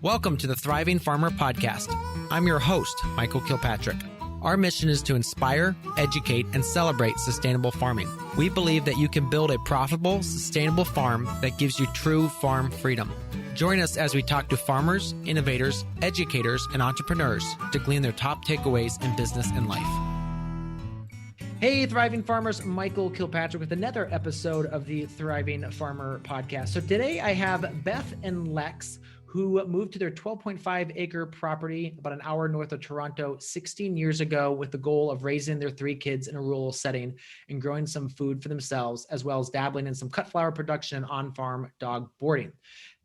Welcome to the Thriving Farmer Podcast. I'm your host, Michael Kilpatrick. Our mission is to inspire, educate, and celebrate sustainable farming. We believe that you can build a profitable, sustainable farm that gives you true farm freedom. Join us as we talk to farmers, innovators, educators, and entrepreneurs to glean their top takeaways in business and life. Hey, Thriving Farmers, Michael Kilpatrick with another episode of the Thriving Farmer Podcast. So today I have Beth and Lex, who moved to their 12.5 acre property about an hour north of Toronto 16 years ago with the goal of raising their 3 kids in a rural setting and growing some food for themselves, as well as dabbling in some cut flower production and on-farm dog boarding.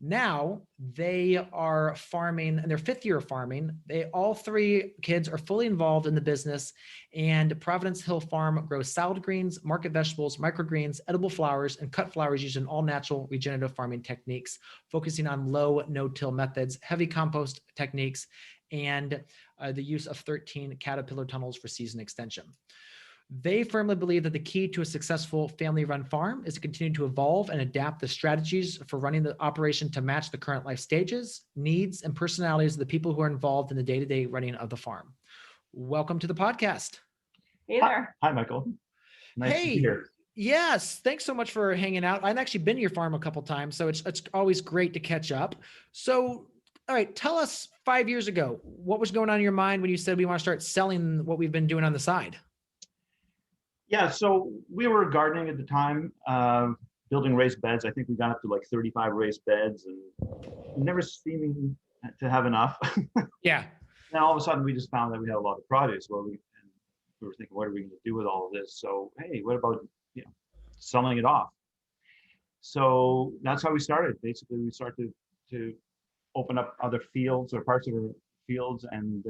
Now they are farming, in their 5th year of farming. All 3 kids are fully involved in the business, and Providence Hill Farm grows salad greens, market vegetables, microgreens, edible flowers, and cut flowers using all natural regenerative farming techniques, focusing on low no-till methods, heavy compost techniques, and the use of 13 caterpillar tunnels for season extension. They firmly believe that the key to a successful family-run farm is to continue to evolve and adapt the strategies for running the operation to match the current life stages, needs, and personalities of the people who are involved in the day-to-day running of the farm. Welcome to the podcast. Hey there. Hi, Michael. Nice to be here. Yes, thanks so much for hanging out. I've actually been to your farm a couple of times, so it's always great to catch up. So, all right, tell us 5 years ago, what was going on in your mind when you said we want to start selling what we've been doing on the side? Yeah, so we were gardening at the time, building raised beds. I think we got up to like 35 raised beds and never seeming to have enough. Yeah. Then all of a sudden we just found that we had a lot of produce. We were thinking, what are we going to do with all of this? So, hey, what about selling it off? So that's how we started. Basically, we started to open up other fields or parts of our fields and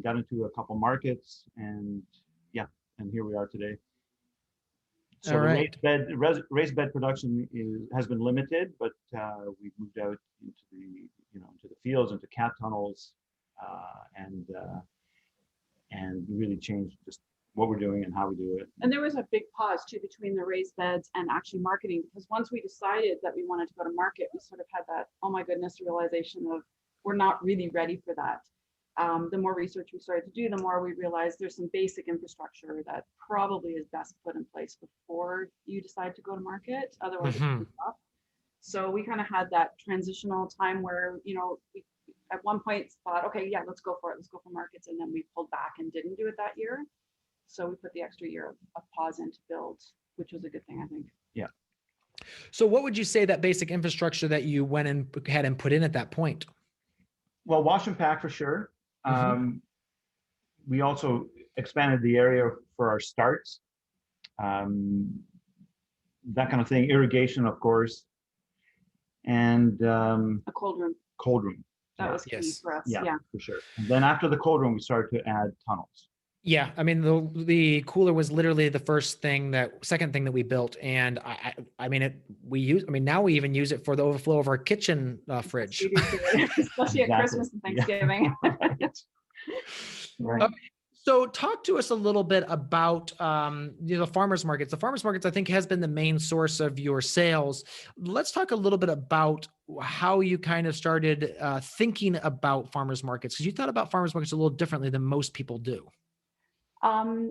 got into a couple markets and here we are today. So all the right. raised bed production has been limited, but we've moved out into the fields, into cat tunnels, and really changed just what we're doing and how we do it. And there was a big pause too between the raised beds and actually marketing, because once we decided that we wanted to go to market, we sort of had that, oh my goodness, realization of we're not really ready for that. The more research we started to do, the more we realized there's some basic infrastructure that probably is best put in place before you decide to go to market. Otherwise, it's tough. So we kind of had that transitional time where, we at one point thought, okay, yeah, let's go for it. Let's go for markets. And then we pulled back and didn't do it that year. So we put the extra year of pause in to build, which was a good thing, I think. Yeah. So what would you say that basic infrastructure that you went and had and put in at that point? Well, wash and pack for sure. We also expanded the area for our starts, that kind of thing, irrigation, of course, and A cold room. That was key for us. Yeah, for sure. And then after the cold room, we started to add tunnels. Yeah, I mean the cooler was literally the second thing that we built, and now we even use it for the overflow of our kitchen fridge, especially at Christmas and Thanksgiving. Right. So talk to us a little bit about the farmers markets. The farmers markets, I think, has been the main source of your sales. Let's talk a little bit about how you kind of started thinking about farmers markets, because you thought about farmers markets a little differently than most people do. Well,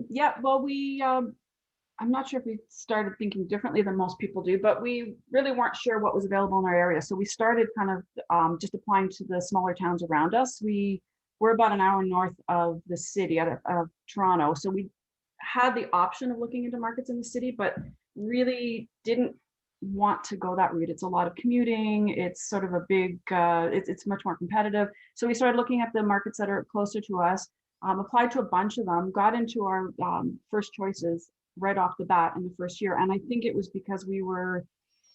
I'm not sure if we started thinking differently than most people do, but we really weren't sure what was available in our area. So we started kind of just applying to the smaller towns around us. We're about an hour north of the city, out of Toronto. So we had the option of looking into markets in the city, but really didn't want to go that route. It's a lot of commuting. It's sort of a big, it's much more competitive. So we started looking at the markets that are closer to us, applied to a bunch of them, got into our first choices right off the bat in the first year. And I think it was because we were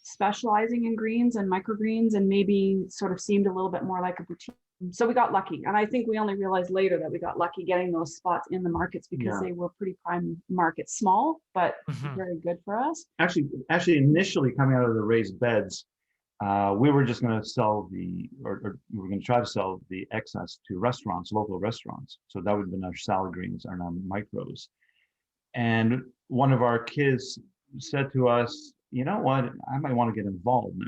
specializing in greens and microgreens and maybe sort of seemed a little bit more like a boutique. So we got lucky. And I think we only realized later that we got lucky getting those spots in the markets because they were pretty prime markets, small, but very good for us. Actually, initially coming out of the raised beds, we were just going to sell we were going to try to sell the excess to restaurants, local restaurants. So that would have been our salad greens and our micros. And one of our kids said to us, you know what, I might want to get involved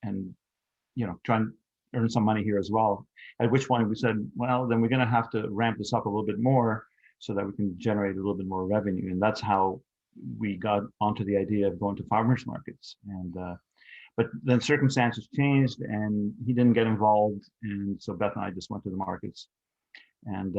and try and earn some money here as well. At which point we said, well, then we're going to have to ramp this up a little bit more so that we can generate a little bit more revenue. And that's how we got onto the idea of going to farmers markets. And but then circumstances changed, and he didn't get involved, and so Beth and I just went to the markets, and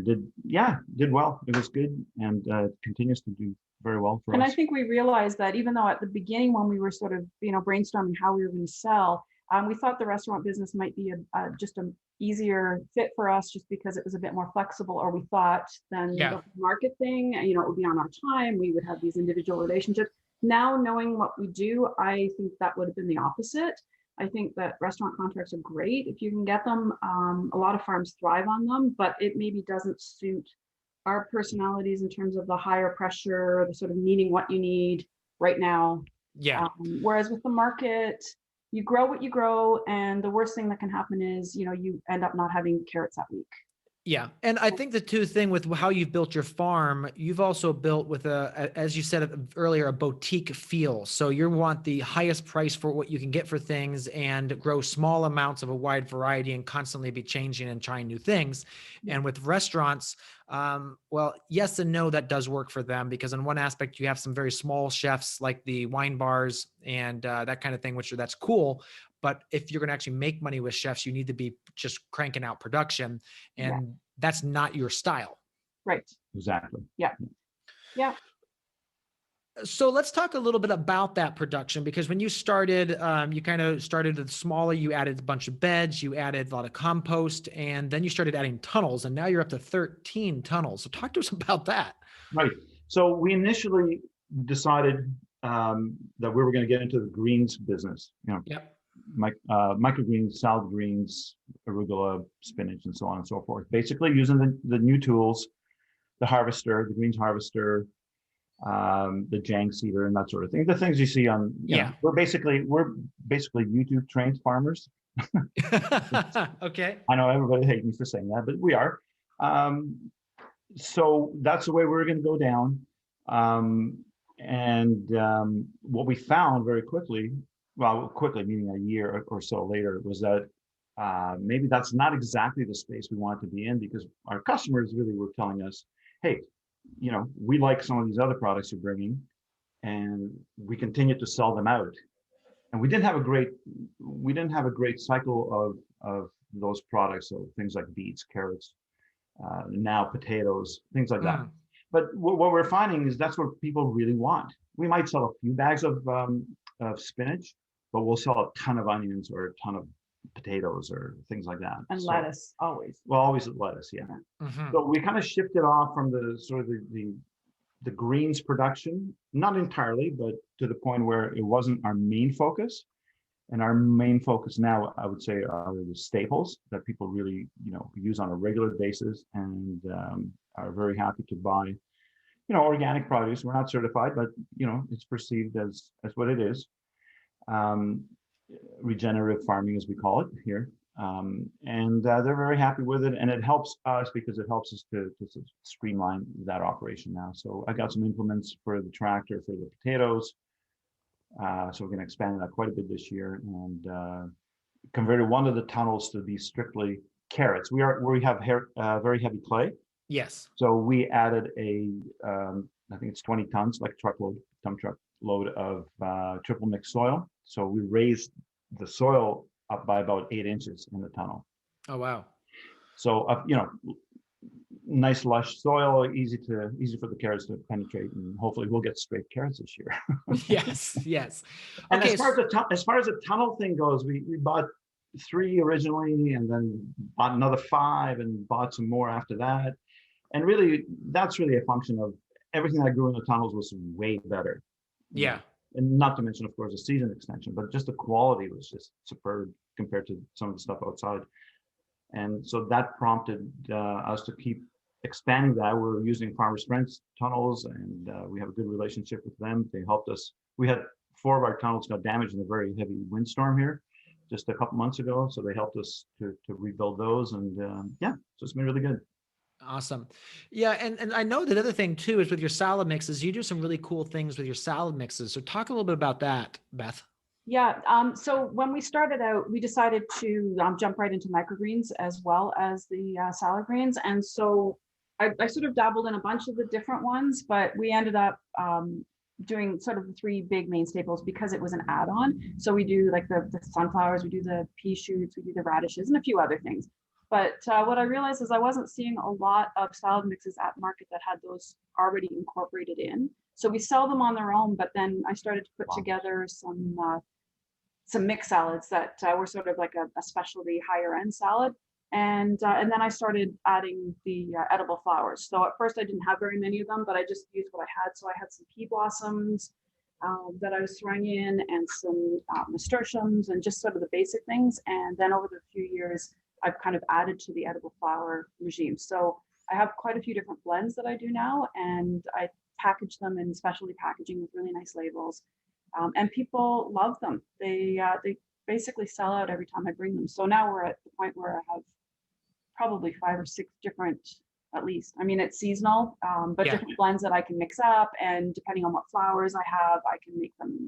did well. It was good, and continues to do very well for us. And I think we realized that even though at the beginning when we were sort of brainstorming how we were going to sell, we thought the restaurant business might be just an easier fit for us, just because it was a bit more flexible, or we thought, than the market thing. It would be on our time. We would have these individual relationships. Now, knowing what we do, I think that would have been the opposite. I think that restaurant contracts are great if you can get them. A lot of farms thrive on them, but it maybe doesn't suit our personalities in terms of the higher pressure, the sort of needing what you need right now. Yeah. Whereas with the market, you grow what you grow, and the worst thing that can happen is, you end up not having carrots that week. Yeah. And I think the two thing with how you've built your farm, you've also built with as you said earlier, a boutique feel. So you want the highest price for what you can get for things and grow small amounts of a wide variety and constantly be changing and trying new things. And with restaurants, well, yes and no, that does work for them, because in one aspect you have some very small chefs like the wine bars and that kind of thing, that's cool. But if you're going to actually make money with chefs, you need to be just cranking out production, and that's not your style. Right. Exactly. Yeah. Yeah. So let's talk a little bit about that production, because when you started, you kind of started with smaller, you added a bunch of beds, you added a lot of compost, and then you started adding tunnels, and now you're up to 13 tunnels. So talk to us about that. Right. So we initially decided that we were going to get into the greens business, Yep. Microgreens, salad greens, arugula, spinach, and so on and so forth. Basically using the new tools, the harvester, the greens harvester, the Jang seeder, and that sort of thing. The things you see on, we're basically YouTube trained farmers. Okay. I know everybody hates me for saying that, but we are. So that's the way we're going to go down. What we found very quickly, meaning a year or so later, was that maybe that's not exactly the space we wanted to be in, because our customers really were telling us, hey, we like some of these other products you're bringing, and we continue to sell them out. And we didn't have a great cycle of those products. So things like beets, carrots, now potatoes, things like that. But what we're finding is that's what people really want. We might sell a few bags of spinach, but we'll sell a ton of onions or a ton of potatoes or things like that. And lettuce, always. Well, always lettuce, yeah. Mm-hmm. So we kind of shifted off from the sort of the greens production, not entirely, but to the point where it wasn't our main focus. And our main focus now, I would say, are the staples that people really, use on a regular basis, and are very happy to buy, organic produce. We're not certified, but it's perceived as what it is. Regenerative farming, as we call it here. And they're very happy with it, and it helps us because it helps us to streamline that operation now. So I got some implements for the tractor for the potatoes. So we're going to expand that quite a bit this year, and converted one of the tunnels to be strictly carrots. We have very heavy clay. Yes. So we added I think it's 20 tons, like a dump truck load of triple mix soil. So we raised the soil up by about 8 inches in the tunnel. Oh, wow. So, nice lush soil, easy for the carrots to penetrate, and hopefully we'll get straight carrots this year. Yes. And Okay, as far as the tunnel thing goes, we bought 3 originally, and then bought another 5, and bought some more after that. And really, that's really a function of everything that grew in the tunnels was way better. Yeah. And not to mention, of course, the season extension, but just the quality was just superb compared to some of the stuff outside. And so that prompted us to keep expanding that. We're using Farmers Friends tunnels, and we have a good relationship with them. They helped us. We had 4 of our tunnels got damaged in a very heavy windstorm here just a couple months ago. So they helped us to rebuild those. And so it's been really good. Awesome. Yeah. And I know the other thing too is with your salad mixes, you do some really cool things with your salad mixes. So talk a little bit about that, Beth. Yeah, so when we started out, we decided to jump right into microgreens as well as the salad greens. And so I sort of dabbled in a bunch of the different ones, but we ended up doing sort of the three big main staples because it was an add-on. So we do like the sunflowers, we do the pea shoots, we do the radishes and a few other things. But what I realized is I wasn't seeing a lot of salad mixes at market that had those already incorporated in. So we sell them on their own, but then I started to put together some mixed salads that were sort of like a specialty higher end salad. And then I started adding the edible flowers. So at first I didn't have very many of them, but I just used what I had. So I had some pea blossoms that I was throwing in and some nasturtiums and just sort of the basic things. And then over the few years, I've kind of added to the edible flower regime. So I have quite a few different blends that I do now, and I package them in specialty packaging with really nice labels. And people love them. They basically sell out every time I bring them. So now we're at the point where I have probably 5 or 6 different, at least. I mean, it's seasonal, but different blends that I can mix up. And depending on what flowers I have, I can make them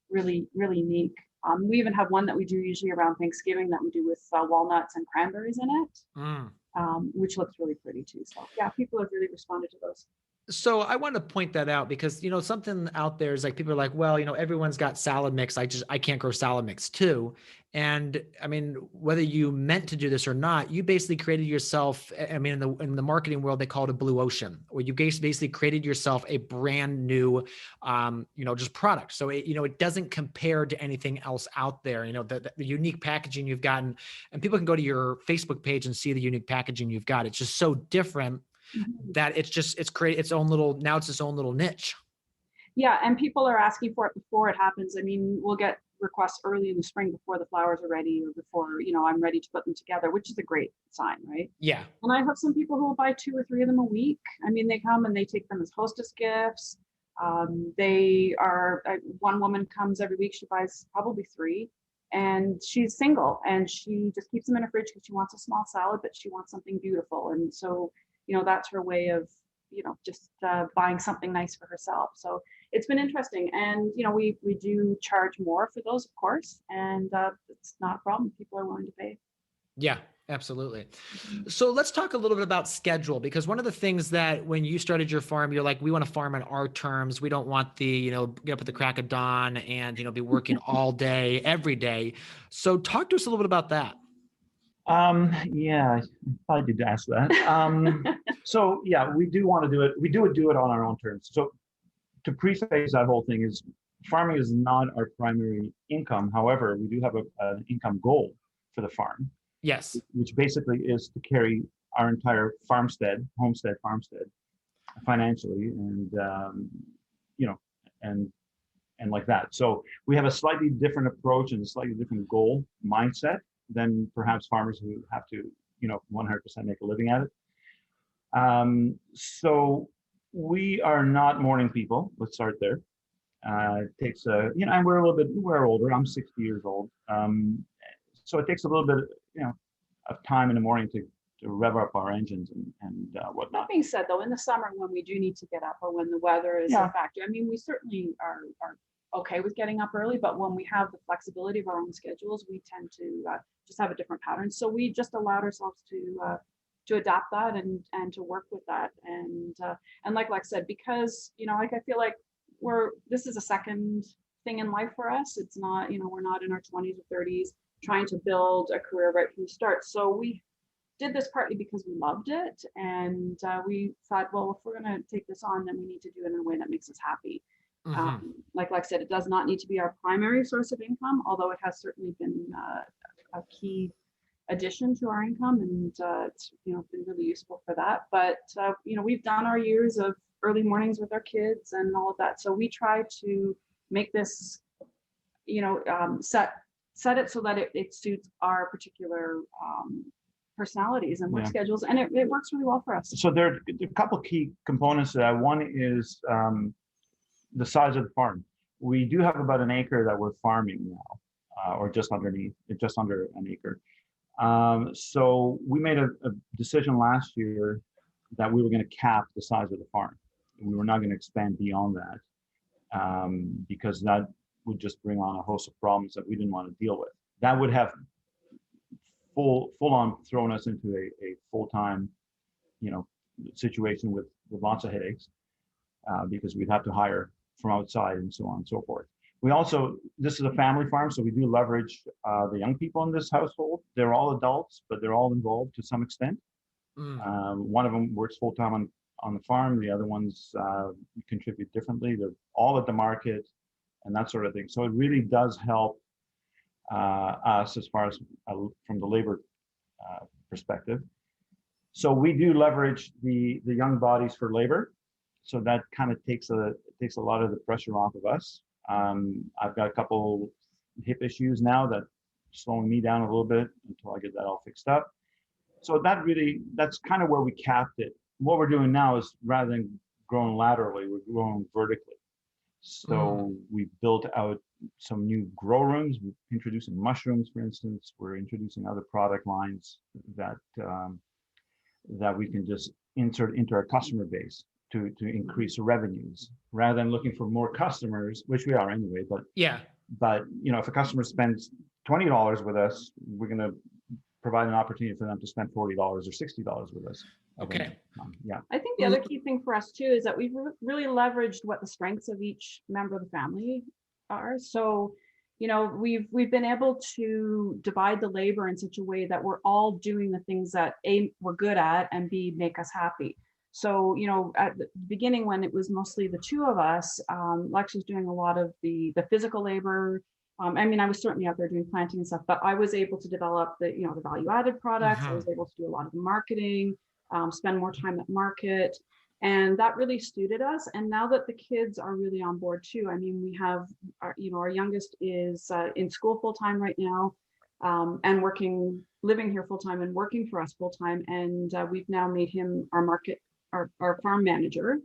really, really unique. We even have one that we do usually around Thanksgiving that we do with walnuts and cranberries in it, which looks really pretty too. So yeah, people have really responded to those. So I want to point that out because, something out there is like, people are like, well, everyone's got salad mix. I can't grow salad mix too. And I mean, whether you meant to do this or not, you basically created yourself. I mean, in the marketing world, they call it a blue ocean, where you basically created yourself a brand new, just product. So it doesn't compare to anything else out there. The unique packaging you've gotten, and people can go to your Facebook page and see the unique packaging you've got. It's just so different that it's created its own little niche. Yeah, and people are asking for it before it happens. I mean, we'll get requests early in the spring before the flowers are ready, or before I'm ready to put them together, which is a great sign, right? Yeah. And I have some people who will buy 2 or 3 of them a week. I mean, they come and they take them as hostess gifts. They are one woman comes every week. She buys probably 3, and she's single, and she just keeps them in her fridge because she wants a small salad, but she wants something beautiful. And so that's her way of just buying something nice for herself. So it's been interesting. And we do charge more for those, of course, and it's not a problem. People are willing to pay. Yeah, absolutely. So let's talk a little bit about schedule, because one of the things that when you started your farm, you're like, we want to farm on our terms. We don't want the, get up at the crack of dawn and, be working all day, every day. So talk to us a little bit about that. Yeah, I probably did ask that. So yeah, we do want to do it. We do it on our own terms. So to preface that whole thing is, farming is not our primary income. However, we do have an income goal for the farm. Yes. Which basically is to carry our entire homestead financially, and like that. So we have a slightly different approach and a slightly different goal mindset than perhaps farmers who have to, 100% make a living at it. So we are not morning people. Let's start there. It takes and we're older. I'm 60 years old. So it takes a little bit, of time in the morning to rev up our engines and whatnot. That being said, though, in the summer when we do need to get up, or when the weather is a factor, I mean, we certainly are okay with getting up early, but when we have the flexibility of our own schedules, we tend to just have a different pattern. So we just allowed ourselves to adapt that and to work with that. And like Lex said, because I feel like this is a second thing in life for us. It's not, we're not in our 20s or 30s trying to build a career right from the start. So we did this partly because we loved it, and we thought, well, if we're going to take this on, then we need to do it in a way that makes us happy. Mm-hmm. Like I said, it does not need to be our primary source of income, although it has certainly been a key addition to our income, and it's been really useful for that. But we've done our years of early mornings with our kids and all of that, so we try to make this set it so that it suits our particular personalities and work schedules, and it works really well for us. So there are a couple key components to that. One is the size of the farm. We do have about an acre that we're farming now, or just under an acre. So we made a decision last year that we were going to cap the size of the farm. We were not going to expand beyond that, because that would just bring on a host of problems that we didn't want to deal with. That would have full on thrown us into a full-time, situation with lots of headaches, because we'd have to hire from outside and so on and so forth. We also, this is a family farm, so we do leverage the young people in this household. They're all adults, but they're all involved to some extent. One of them works full-time on the farm. The other ones contribute differently. They're all at the market and that sort of thing. So it really does help us as far as from the labor perspective. So we do leverage the young bodies for labor. So that kind of takes a lot of the pressure off of us. I've got a couple hip issues now that slowing me down a little bit until I get that all fixed up. So that's kind of where we capped it. What we're doing now is rather than growing laterally, we're growing vertically. So we built out some new grow rooms. We're introducing mushrooms, for instance. We're introducing other product lines that we can just insert into our customer base to increase revenues, rather than looking for more customers, which we are anyway. But if a customer spends $20 with us, we're going to provide an opportunity for them to spend $40 or $60 with us. Okay. I think the other key thing for us too is that we've really leveraged what the strengths of each member of the family are. So, we've been able to divide the labor in such a way that we're all doing the things that A, we're good at, and B, make us happy. So, at the beginning, when it was mostly the two of us, Lex was doing a lot of the physical labor. I was certainly out there doing planting and stuff, but I was able to develop the value added products. I was able to do a lot of the marketing, spend more time at market, and that really suited us. And now that the kids are really on board too, we have our youngest is in school full time right now, and living here full time and working for us full time. And we've now made him our farm manager.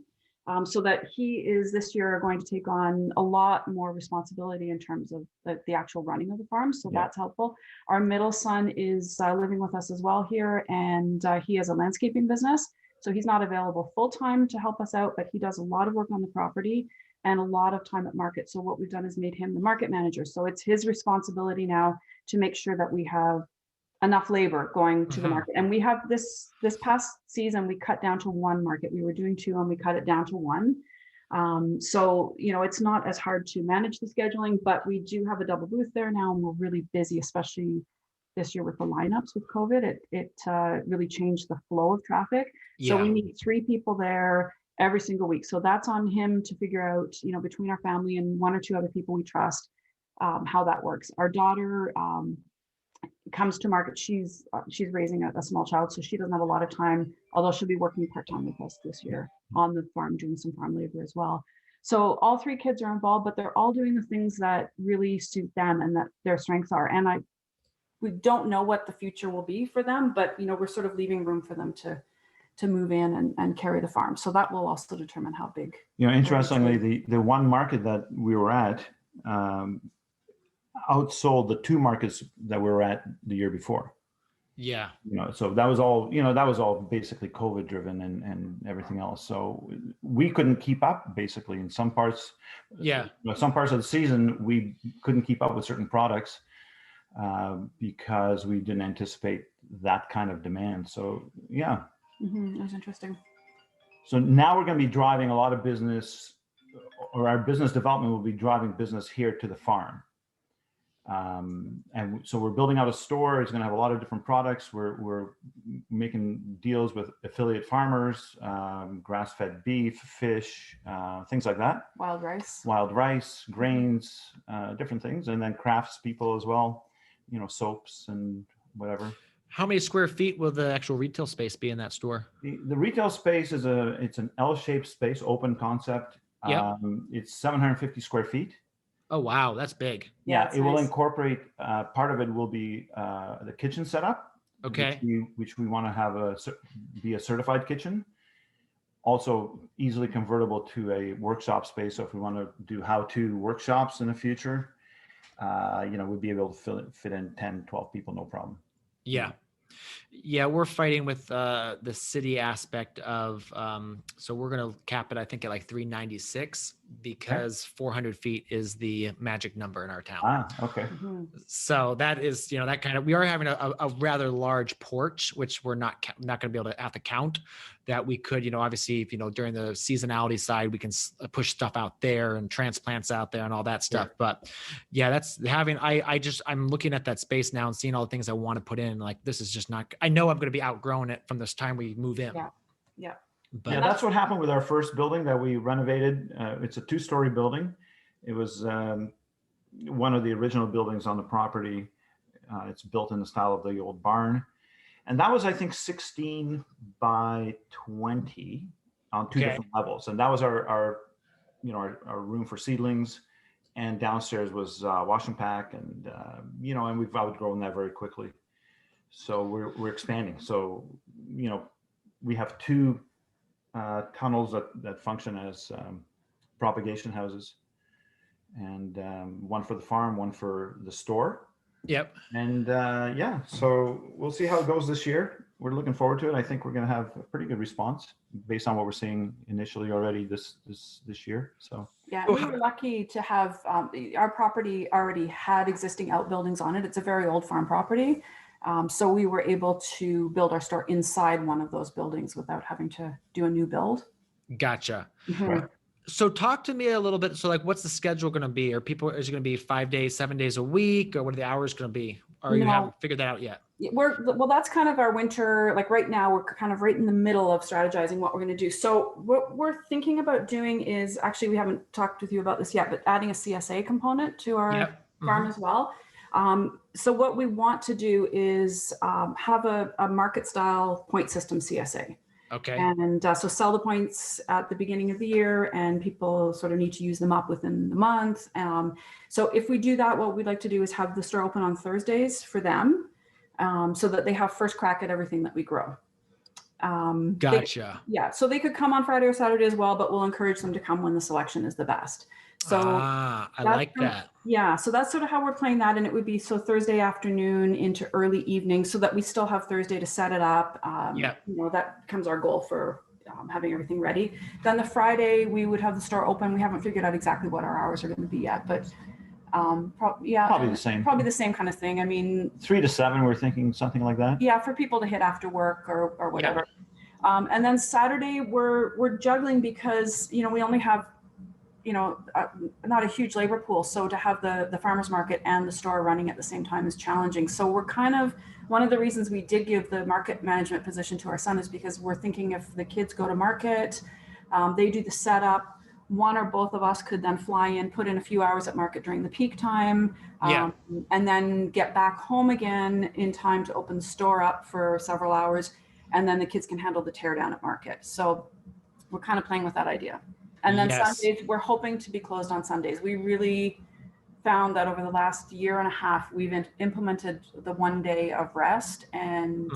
So that he is this year going to take on a lot more responsibility in terms of the actual running of the farm. So that's helpful. Our middle son is living with us as well here, and he has a landscaping business. So he's not available full time to help us out, but he does a lot of work on the property and a lot of time at market. So what we've done is made him the market manager. So it's his responsibility now to make sure that we have enough labor going to the market. And we have this past season, we cut down to one market. We were doing two and we cut it down to one. So, it's not as hard to manage the scheduling, but we do have a double booth there now, and we're really busy, especially this year with the lineups with COVID. It really changed the flow of traffic. So we need 3 people there every single week. So that's on him to figure out, between our family and 1 or 2 other people we trust, how that works. Our daughter, comes to market. She's raising a small child, so she doesn't have a lot of time, although she'll be working part-time with us this year on the farm, doing some farm labor as well. So all 3 kids are involved, but they're all doing the things that really suit them and that their strengths are. And we don't know what the future will be for them, but we're sort of leaving room for them to move in and carry the farm. So that will also determine how big. Interestingly, the one market that we were at outsold the 2 markets that we were at the year before. Yeah. So that was all basically COVID driven and everything else. So we couldn't keep up basically in some parts. Yeah. Some parts of the season we couldn't keep up with certain products because we didn't anticipate that kind of demand. So yeah. That was interesting. So now we're going to be driving a lot of business, or our business development will be driving business here to the farm. And so we're building out a store. It's going to have a lot of different products. We're making deals with affiliate farmers, grass-fed beef, fish, things like that. Wild rice, grains, different things. And then crafts people as well, soaps and whatever. How many square feet will the actual retail space be in that store? The retail space is it's an L-shaped space, open concept. Yep. It's 750 square feet. Oh, wow. That's big. Yeah, it will incorporate, part of it will be the kitchen setup. Okay. Which we want to have be a certified kitchen. Also easily convertible to a workshop space. So if we want to do how-to workshops in the future, we'd be able to fit in 10, 12 people, no problem. Yeah. Yeah, we're fighting with the city aspect of, so we're going to cap it, I think, at like 396 because 400 feet is the magic number in our town. Okay. Mhm. So that is, that kind of, we are having a rather large porch, which we're not going to be able to have to count, that we could, obviously, if, during the seasonality side, we can push stuff out there and transplants out there and all that stuff. Sure. But yeah, that's having, I'm looking at that space now and seeing all the things I want to put in. Like, this is just not, I know I'm going to be outgrowing it from this time we move in. Yeah. Yeah. But Yeah, that's what happened with our first building that we renovated. It's a 2-story building. It was one of the original buildings on the property. It's built in the style of the old barn. And that was, I think, 16 by 20 on 2 different levels. And that was our room for seedlings. And downstairs was wash and pack. And, and we've outgrown that very quickly. So we're expanding. So, we have 2 tunnels that function as propagation houses, and one for the farm, one for the store. Yep. And so we'll see how it goes this year. We're looking forward to it. I think we're going to have a pretty good response based on what we're seeing initially already this year. So yeah, we were lucky to have our property already had existing outbuildings on it. It's a very old farm property. So we were able to build our store inside one of those buildings without having to do a new build. Gotcha. Mhm. Right. So talk to me a little bit. So like, what's the schedule going to be? Is it going to be 5 days, 7 days a week, or what are the hours going to be? Or you haven't figured that out yet? Well, that's kind of our winter. Like right now, we're kind of right in the middle of strategizing what we're going to do. So what we're thinking about doing is, actually, we haven't talked with you about this yet, but adding a CSA component to our farm as well. So what we want to do is have a market style point system CSA. Okay. And so sell the points at the beginning of the year, and people sort of need to use them up within the month. So if we do that, what we'd like to do is have the store open on Thursdays for them, so that they have first crack at everything that we grow. Gotcha. So they could come on Friday or Saturday as well, but we'll encourage them to come when the selection is the best. So I like that. Yeah, so that's sort of how we're playing that, and it would be so Thursday afternoon into early evening, so that we still have Thursday to set it up. That becomes our goal for having everything ready. Then the Friday we would have the store open. We haven't figured out exactly what our hours are going to be yet, but probably the same. Probably the same kind of thing. I mean, 3 to 7, we're thinking something like that. Yeah, for people to hit after work or whatever. And then Saturday we're juggling because we only have not a huge labor pool. So to have the farmer's market and the store running at the same time is challenging. So we're kind of, one of the reasons we did give the market management position to our son is because we're thinking if the kids go to market, they do the setup, one or both of us could then fly in, put in a few hours at market during the peak time, and then get back home again in time to open the store up for several hours. And then the kids can handle the tear down at market. So we're kind of playing with that idea. And then Sundays, we're hoping to be closed on Sundays. We really found that over the last year and a half, we've implemented the 1 day of rest, and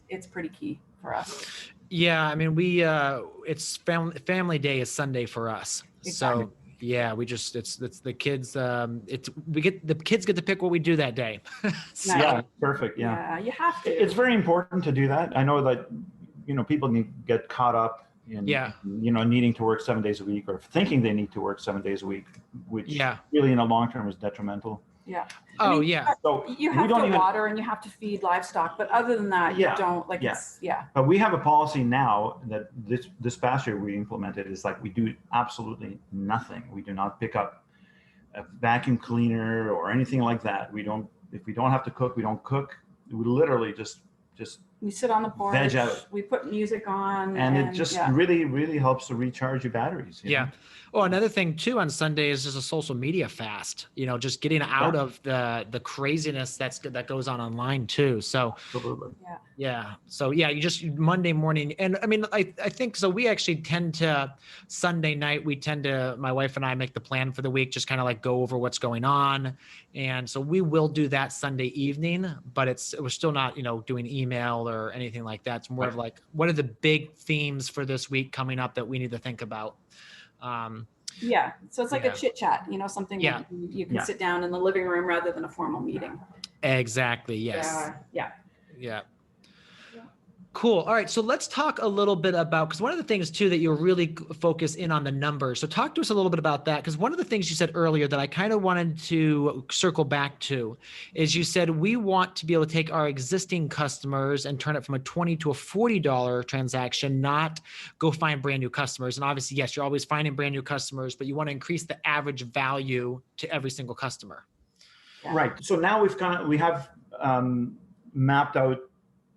it's pretty key for us. Yeah, I mean, it's family day is Sunday for us. Exactly. So yeah, it's the kids. The kids get to pick what we do that day. So, yeah, perfect. Yeah, you have to. It's very important to do that. I know that people can get caught up in needing to work 7 days a week, or thinking they need to work 7 days a week, which really in the long term is detrimental. Yeah. So you have to water and you have to feed livestock, but other than that, you don't like. But we have a policy now that this past year we implemented is like we do absolutely nothing. We do not pick up a vacuum cleaner or anything like that. If we don't have to cook, we don't cook. We literally just we sit on the porch, we put music on, and it just really, really helps to recharge your batteries. You know? Well, another thing too on Sunday is just a social media fast, just getting out of the craziness that goes on online too. So absolutely. So you just Monday morning. And I mean, I think so. We actually tend to Sunday night, my wife and I make the plan for the week, just kind of like go over what's going on. And so we will do that Sunday evening, but we're still not, doing email or anything like that. It's more of like, what are the big themes for this week coming up that we need to think about? So it's like a chit chat, something that you can sit down in the living room rather than a formal meeting. Exactly. Yes. Cool. All right. So let's talk a little bit about, because one of the things too that you're really focus in on the numbers. So talk to us a little bit about that. Because one of the things you said earlier that I kind of wanted to circle back to is you said we want to be able to take our existing customers and turn it from a $20 to a $40 transaction, not go find brand new customers. And obviously, yes, you're always finding brand new customers, but you want to increase the average value to every single customer. Yeah. Right. So now we have mapped out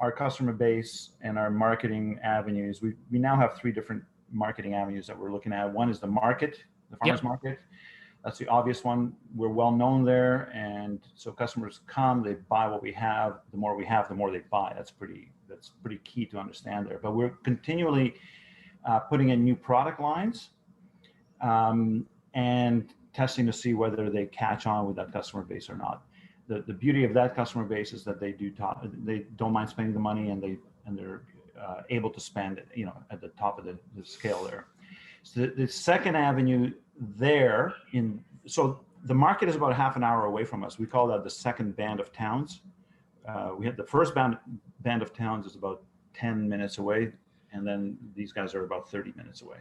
our customer base and our marketing avenues. We now have 3 different marketing avenues that we're looking at. One is the market, the farmers market. That's the obvious one. We're well known there, and so customers come, they buy what we have. The more we have, the more they buy. That's pretty key to understand there. But we're continually putting in new product lines and testing to see whether they catch on with that customer base or not. The beauty of that customer base is that they don't mind spending the money, and they're able to spend, at the top of the scale there. So the second avenue there so the market is about half an hour away from us. We call that the second band of towns. We have the first band of towns is about 10 minutes away, and then these guys are about 30 minutes away.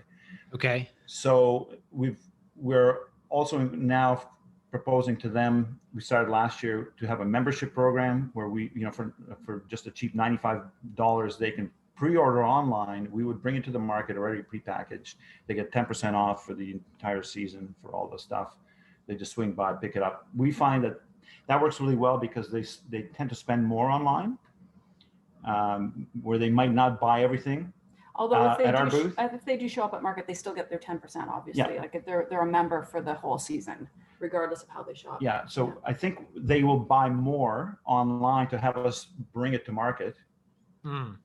Okay. So we're also now proposing to them, we started last year to have a membership program where we, for just a cheap $95, they can pre-order online. We would bring it to the market already prepackaged. They get 10% off for the entire season for all the stuff. They just swing by, pick it up. We find that works really well because they tend to spend more online, where they might not buy everything. Although if they do show up at market, they still get their 10%, obviously. Yeah. Like if they're a member for the whole season, regardless of how they shop. Yeah. So I think they will buy more online to have us bring it to market. So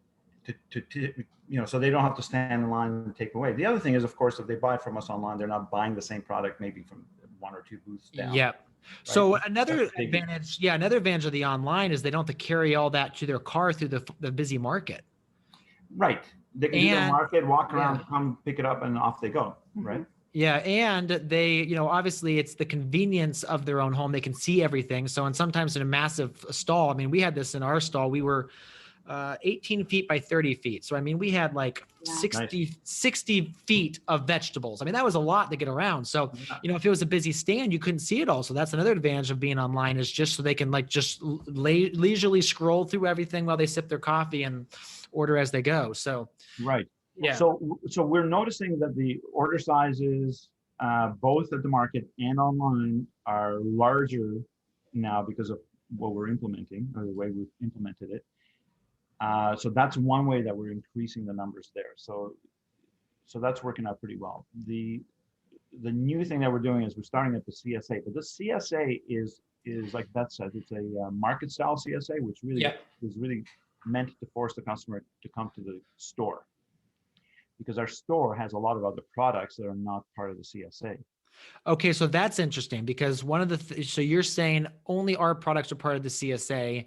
they don't have to stand in line and take away. The other thing is, of course, if they buy from us online, they're not buying the same product maybe from 1 or 2 booths down. Yeah. Right? So another advantage of the online is they don't have to carry all that to their car through the busy market. Right. They can do their market, walk around, come pick it up, and off they go. Right. Yeah. And they, obviously it's the convenience of their own home. They can see everything. So, and sometimes in a massive stall, I mean, we had this in our stall, we were 18 feet by 30 feet. So, I mean, we had like 60 feet of vegetables. I mean, that was a lot to get around. So, if it was a busy stand, you couldn't see it all. So that's another advantage of being online, is just so they can just leisurely scroll through everything while they sip their coffee and order as they go. So, right. Yeah. So we're noticing that the order sizes, both at the market and online, are larger now because of what we're implementing, or the way we've implemented it. So that's one way that we're increasing the numbers there. So that's working out pretty well. The new thing that we're doing is we're starting at the CSA, but this CSA is like Beth said, it's a market style CSA, which really is really meant to force the customer to come to the store, because our store has a lot of other products that are not part of the CSA. Okay, so that's interesting, because one of the so you're saying only our products are part of the CSA,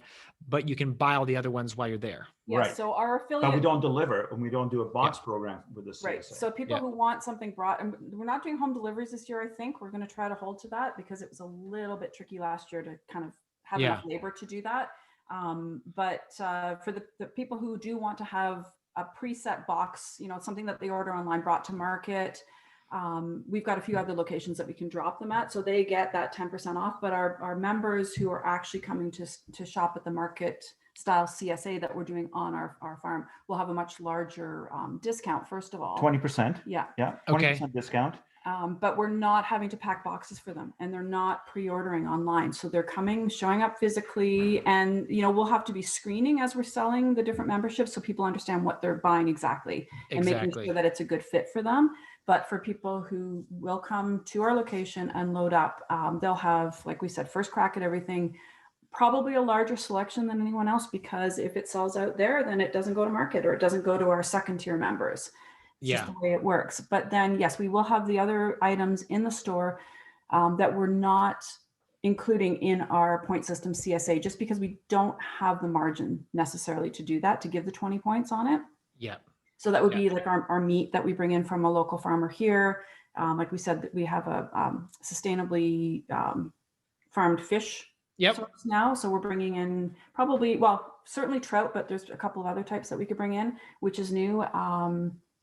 but you can buy all the other ones while you're there. Yeah, right. So our affiliate, but we don't deliver, and we don't do a box program with the CSA. Right. So people who want something brought, and we're not doing home deliveries this year. I think we're going to try to hold to that, because it was a little bit tricky last year to kind of have enough labor to do that. But for the people who do want to have a preset box, something that they order online brought to market, we've got a few other locations that we can drop them at, so they get that 10% off. But our members who are actually coming to shop at the market style CSA that we're doing on our farm will have a much larger discount. First of all, 20%. Yeah. 20% discount. But we're not having to pack boxes for them, and they're not pre-ordering online. So they're showing up physically, and we'll have to be screening as we're selling the different memberships, so people understand what they're buying exactly. And making sure that it's a good fit for them. But for people who will come to our location and load up, they'll have, like we said, first crack at everything, probably a larger selection than anyone else, because if it sells out there, then it doesn't go to market, or it doesn't go to our second tier members. It's just the way it works. But then, yes, we will have the other items in the store that we're not including in our point system CSA, just because we don't have the margin necessarily to do that, to give the 20 points on it. Yeah. So that would be like our meat that we bring in from a local farmer here. Like we said, that we have a sustainably farmed fish source now. So we're bringing in probably, certainly trout, but there's a couple of other types that we could bring in, which is new.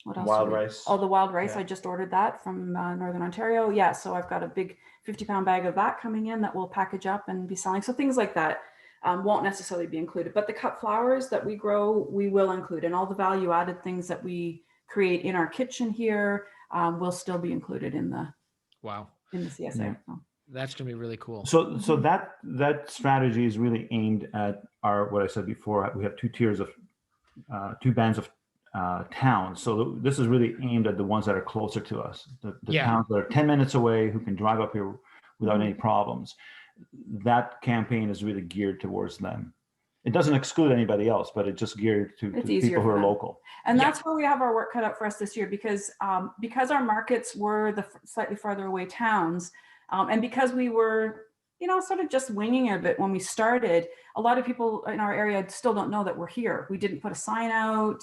What else? Wild rice. Oh, the wild rice. Yeah. I just ordered that from Northern Ontario. Yeah, so I've got a big 50-pound bag of that coming in that we'll package up and be selling. So things like that won't necessarily be included, but the cut flowers that we grow, we will include, and all the value-added things that we create in our kitchen here will still be included in the CSA. Yeah. So. That's going to be really cool. So that strategy is really aimed at what I said before. We have two tiers of two bands of towns. So this is really aimed at the ones that are closer to us, the towns that are 10 minutes away, who can drive up here without any problems. That campaign is really geared towards them. It doesn't exclude anybody else, but it's just geared to people who are local. And that's where we have our work cut out for us this year, because our markets were the slightly farther away towns, and because we were, sort of just winging it a bit when we started, a lot of people in our area still don't know that we're here. We didn't put a sign out.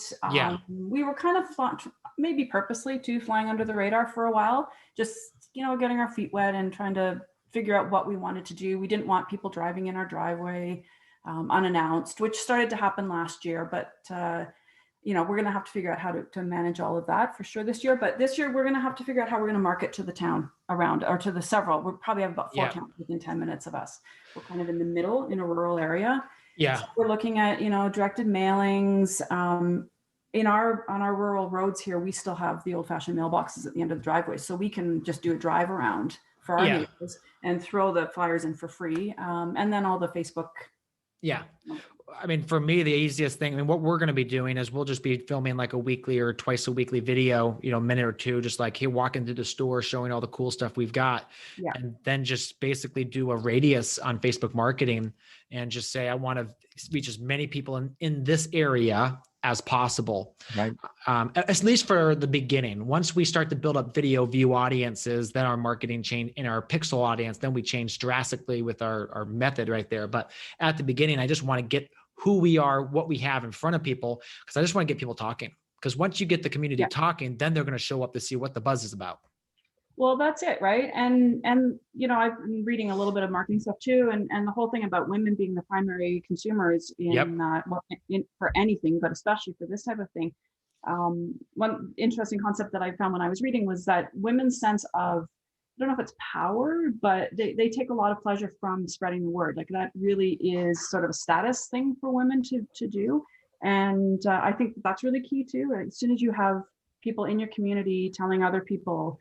We were kind of maybe purposely too flying under the radar for a while, just, getting our feet wet and trying to figure out what we wanted to do. We didn't want people driving in our driveway unannounced, which started to happen last year, but we're going to have to figure out how to manage all of that for sure this year. But this year we're going to have to figure out how we're going to market to the town around, or to the several. We'll probably have about 4 towns within 10 minutes of us. We're kind of in the middle in a rural area. Yeah. So we're looking at, directed mailings. On our rural roads here, we still have the old-fashioned mailboxes at the end of the driveway, so we can just do a drive around for our neighbors and throw the flyers in for free. And then all the Facebook. Yeah. I mean, for me, the easiest thing, what we're going to be doing is we'll just be filming like a weekly or twice a weekly video, minute or two, just like, hey, walking through the store, showing all the cool stuff we've got. Yeah. And then just basically do a radius on Facebook marketing and just say, I want to reach as many people in this area as possible. Right. At least for the beginning. Once we start to build up video view audiences, then our marketing change in our pixel audience, then we change drastically with our method right there. But at the beginning, I just want to get who we are, what we have in front of people, because I just want to get people talking. Because once you get the community talking, then they're going to show up to see what the buzz is about. Well, that's it, right? And I've been reading a little bit of marketing stuff too, and the whole thing about women being the primary consumers for anything, but especially for this type of thing. One interesting concept that I found when I was reading was that women's sense of, I don't know if it's power, but they take a lot of pleasure from spreading the word. Like that really is sort of a status thing for women to do. And I think that's really key too. As soon as you have people in your community telling other people,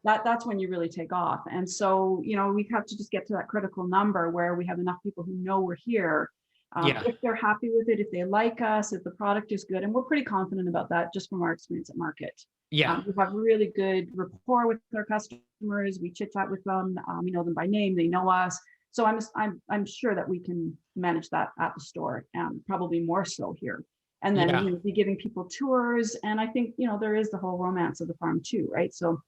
that's when you really take off. And so, we have to just get to that critical number where we have enough people who know we're here. If they're happy with it, if they like us, if the product is good. And we're pretty confident about that just from our experience at market. We have really good rapport with our customers. We chit chat with them. We know them by name. They know us. So I'm sure that we can manage that at the store, probably more so here. And then be giving people tours. And I think, there is the whole romance of the farm too, right? So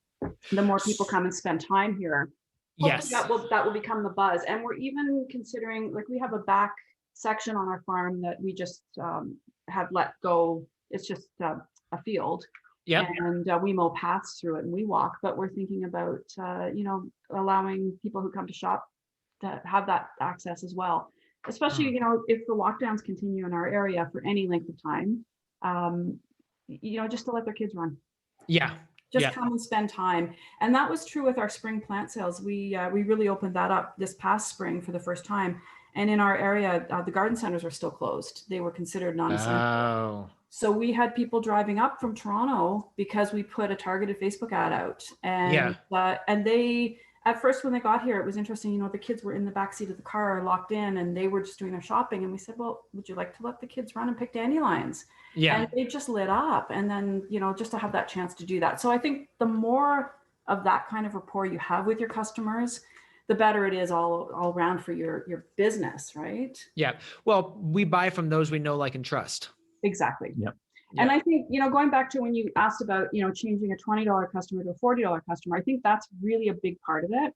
the more people come and spend time here, that will become the buzz. And we're even considering, like, we have a back section on our farm that we just have let go. It's just a field. And we mow paths through it and we walk, but we're thinking about, allowing people who come to shop to have that access as well, especially, if the lockdowns continue in our area for any length of time, just to let their kids run. Come and spend time. And that was true with our spring plant sales. We really opened that up this past spring for the first time. And in our area, the garden centers were still closed. They were considered non-essential. So we had people driving up from Toronto because we put a targeted Facebook ad out. And they, at first when they got here, it was interesting, the kids were in the backseat of the car locked in and they were just doing their shopping. And we said, well, would you like to let the kids run and pick dandelions? And they just lit up. And then, just to have that chance to do that. So I think the more of that kind of rapport you have with your customers, the better it is all around for your business, right? Yeah. Well, we buy from those we know, like, and trust. Exactly. And I think, going back to when you asked about, changing a $20 customer to a $40 customer, I think that's really a big part of it,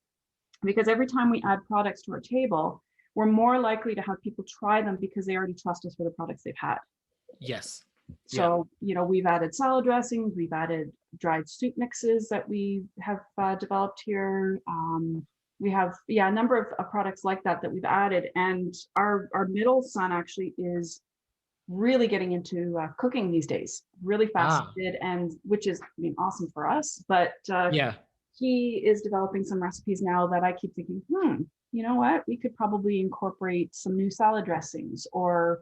because every time we add products to our table, we're more likely to have people try them because they already trust us for the products they've had. Yes. So, we've added salad dressings, we've added dried soup mixes that we have developed here. we have, a number of products like that we've added. And our middle son actually is really getting into cooking these days, really fascinated, and which is, I mean, awesome for us. But Yeah. he is developing some recipes now that I keep thinking, you know what, we could probably incorporate some new salad dressings, or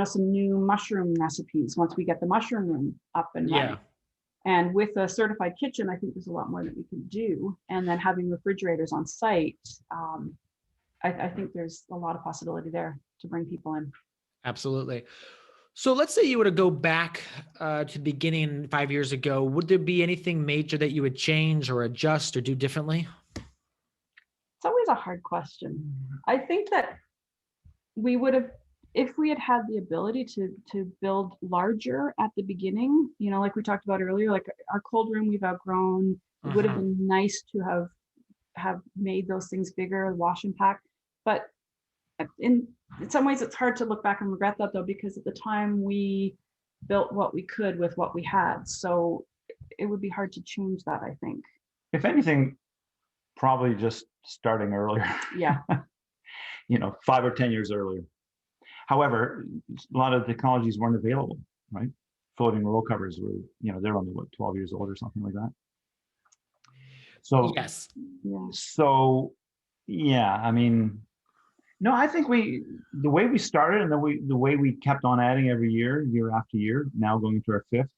some new mushroom recipes once we get the mushroom room up and running. Yeah. And with a certified kitchen, I think there's a lot more that we can do. And then having refrigerators on site, I think there's a lot of possibility there to bring people in. Absolutely. So let's say you were to go back to beginning 5 years ago. Would there be anything major that you would change or adjust or do differently? It's always a hard question. I think that we would have, if we had had the ability to build larger at the beginning, like we talked about earlier, like our cold room we've outgrown. It would have been nice to have made those things bigger, wash and pack. But in some ways it's hard to look back and regret that, though, because at the time we built what we could with what we had. So it would be hard to change that, I think. If anything, probably just starting earlier. Yeah. 5 or 10 years earlier. However, a lot of technologies weren't available, right? Floating row covers were, they're only 12 years old or something like that. So yes. Yeah. So yeah, I mean, no, I think the way we started and the way we kept on adding every year after year, now going to our 5th.